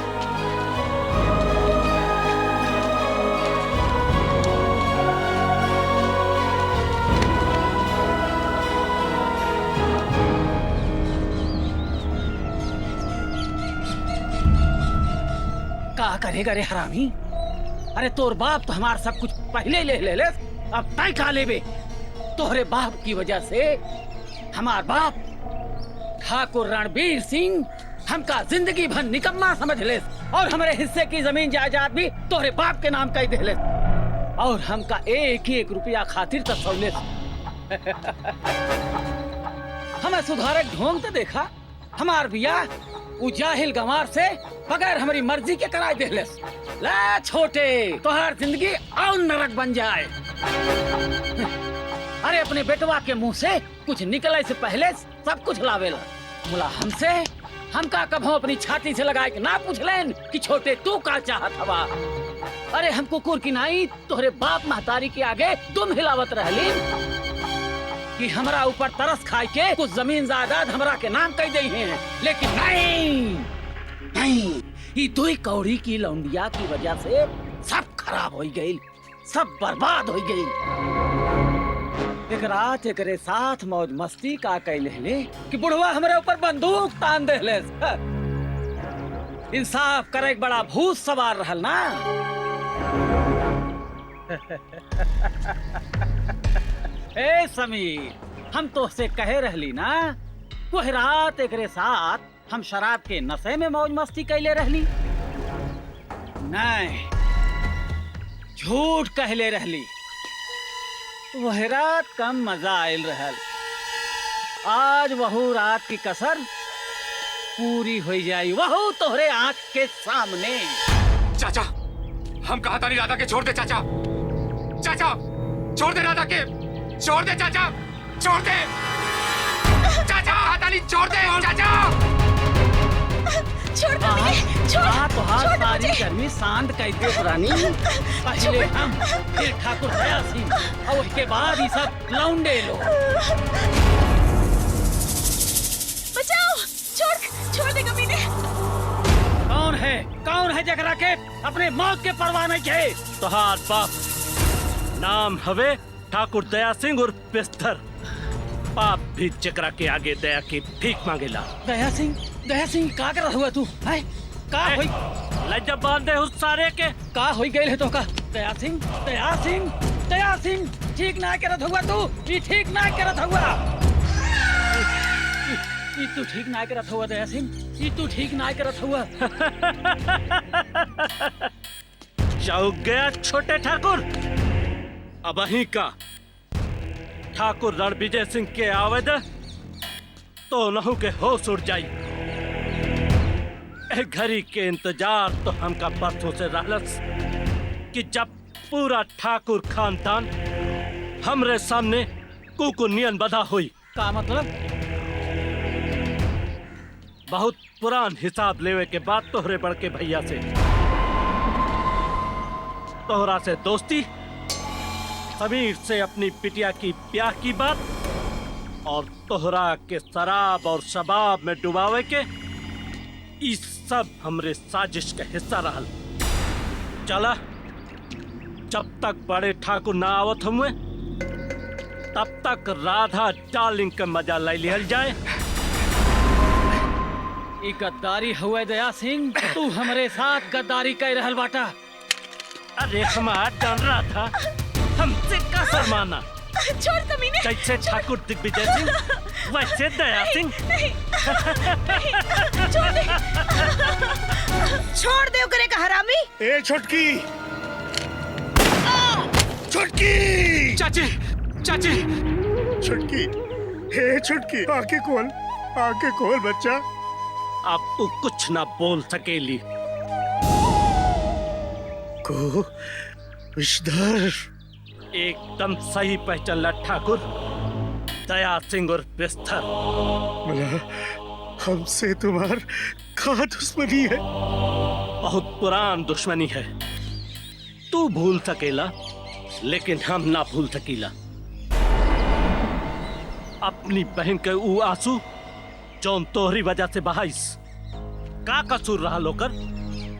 का करेगा रे हरामी? अरे तोर बाप तो हमार सब कुछ पहले ले अब तय का लेबे। तोहरे बाप की वजह से हमार बाप ठाकुर रणबीर सिंह हमका जिंदगी भर निकम्मा समझ ले और हमारे हिस्से की जमीन जायदाद भी तोहरे बाप के नाम कह दे और हमका एक रुपया खातिर तसौले। हमें सुधारक ढोंग तो देखा, हमार बिया उ जाहिल गंवार से बगैर हमारी मर्जी के कराए दे ले छोटे, तोहर जिंदगी और नरक बन जाए। अरे अपने बेटवा के मुंह से कुछ निकले से पहले सब कुछ लावेला। बोला हमसे हमका कभो अपनी छाती से लगाए के ना पूछ लेन कि छोटे तू का चाहत हवा। अरे हम कुकुर की नाई तोहरे बाप महतारी के आगे तुम हिलावत रहली कि हमरा ऊपर तरस खाए के कुछ जमीन जायदाद हमरा के नाम कह दे हैं, लेकिन नहीं, ये दुई कौड़ी की लौंडिया की वजह से सब खराब हो गई, सब बर्बाद हो गई। एक रात एकरे साथ मौज मस्ती का कैले ले कि बुढ़वा हमारे ऊपर बंदूक तान दे ले। इंसाफ करे बड़ा भूत सवार रहल ना। ए समीर, हम तो से कहे रहली ना वह रात एकरे साथ हम शराब के नशे में मौज मस्ती कैले रहली। नहीं, झूठ कहले रहली। वह रात कम मजा आयल रहल। आज वहू रात की कसर पूरी हो जाई, वहू तोहरे आंख के सामने। चाचा, हम कहा था नहीं राधा के छोड़ दे चाचा। चाचा, छोड़ दे राधा के, छोड़ दे चाचा, छोड़ दे चाचा, कहा था नहीं छोड़ दे चाचा। छोड़ दो, छोड़, तोहार सारी गर्मी शांत कर दे पुरानी। पहले हम, फिर ठाकुर दया सिंह, और उसके बाद ये सब लौंडे लोग। बचाओ, छोड़ दे कमीने। कौन है जकरा के अपने मौत के परवाह नहीं है? तोहार बाप नाम हवे ठाकुर दया सिंह और पिस्तर। बाप भी जकरा के आगे दया की भीख मांगेला। दया सिंह का कर हुआ तू? है का होई? लज्जा बांधे उस सारे के का होई गइल है तो का? दया सिंह ठीक ना करत हुआ तू। ये ठीक ना करत हुआ। ये तू ठीक ना करत हुआ दया सिंह। ये तू ठीक ना करत हुआ। चौक गया छोटे ठाकुर। अब अही का ठाकुर रणविजय सिंह के आवेद तो लहू के होश उड़ जाई। घड़ी के इंतजार तो हमका बरसों से रहलस कि जब पूरा ठाकुर खानदान हमरे सामने कुकुनियन बधा हुई। का मतलब? बहुत पुरान हिसाब लेवे के बाद तोहरे बड़के भैया से तोहरा से दोस्ती, समीर से अपनी बिटिया की ब्याह की बात और तोहरा के शराब और शबाब में डुबावे के, इस सब हमरे साजिश के हिस्सा रहल। चला, जब तक बड़े ठाकुर ना आवत हुए तब तक राधा डार्लिंग के मजा ले लिया जाए। ये गद्दारी हुए दया सिंह, तू हमारे साथ गद्दारी कर रहल बाटा। अरे हमारा जान रहा था हमसे का शर्माना। छोड़ कमीने। कैसे ठाकुर दिग्विजय सिंह वैसे दया सिंह। छोड़ दे करे का हरामी। ए छोटकी, चाची छुटकी, हे छुटकी, आके खोल बच्चा। अब तू कुछ ना बोल सकेली। को विषधर एकदम सही पहचान ठाकुर दया सिंह और बिस्तर। मला हमसे तुम्हार का दुश्मनी है? बहुत पुरान दुश्मनी है। तू भूल सकेला लेकिन हम ना भूल सकीला। अपनी बहन के ऊ आंसू जौन तोहरी वजह से बहाइस, का कसूर रहा लोकर?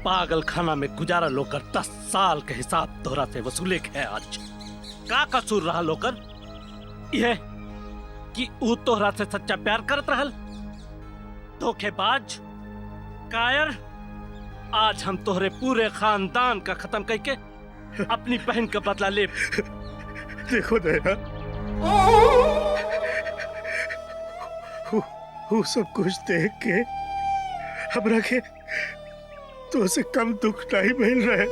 पागल खाना में गुजारा लोकर 10 साल के हिसाब तोहरा से वसूले के है आज। का कसूर रहा लोकर? यह कि ऊ तोहरा से सच्चा प्यार करत रहल? धोखेबाज, कायर। आज हम तोहरे पूरे खानदान का खत्म करके अपनी बहन का बदला ले। देखो दया, वो सब कुछ देख के हमरा के तो से कम दुख नहीं मिल रहा है।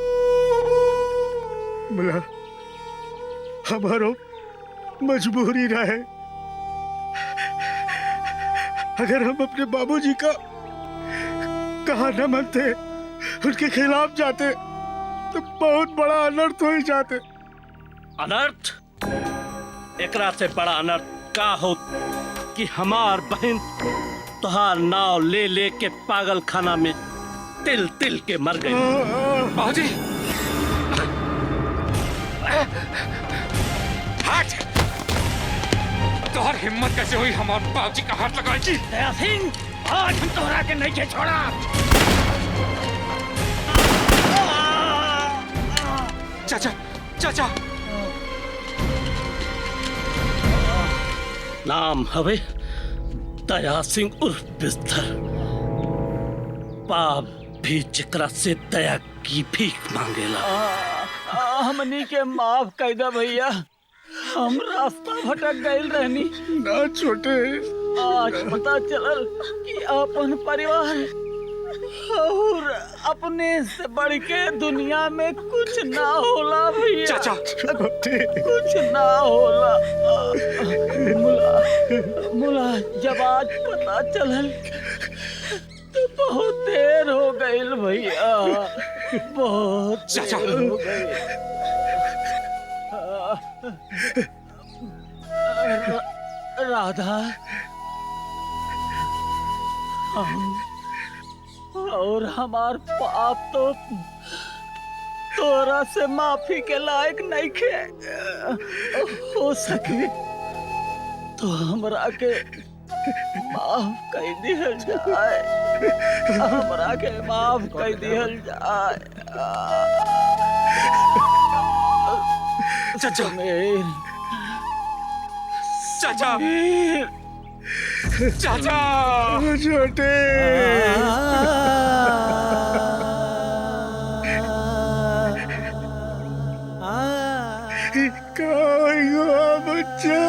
मला हमारो मजबूरी रहे। अगर हम अपने बाबूजी का कहा न मानते, उनके खिलाफ जाते तो बहुत बड़ा अनर्थ हो जाते। अनर्थ? एकरा से बड़ा अनर्थ का हो कि हमार बहन तुहार नाव ले ले के पागल खाना में तिल तिल के मर गई। बाबूजी, हट! तोहर हिम्मत कैसे हुई हमारे बाबूजी का हाथ लगाई की? दया सिंह, आज हम तोहरा के नहीं के छोड़ा। चाचा नाम हवे दया सिंह उर्फ बिस्तर। बाप भी जिकरा से दया की भीख मांगेला। हमनी के माफ कर दे भैया, हम रास्ता भटक गइल रहनी। ना छोटे, आज पता चलल कि अपन परिवार और अपने से बढ़ के दुनिया में कुछ ना होला भैया। चाचा कुछ ना होला। मुला जब आज पता चलल तो बहुत देर हो गईल भैया, बहुत चाचा। देर हो गईल। राधा, हम और हमार पाप तो तोरा से माफी के लायक नहीं खे। हो सके तो हमरा के माफ कर दिहल जाए, हमरा के माफ कर दिहल जाए। चाचा चाचा चाचा छोटे बच्चा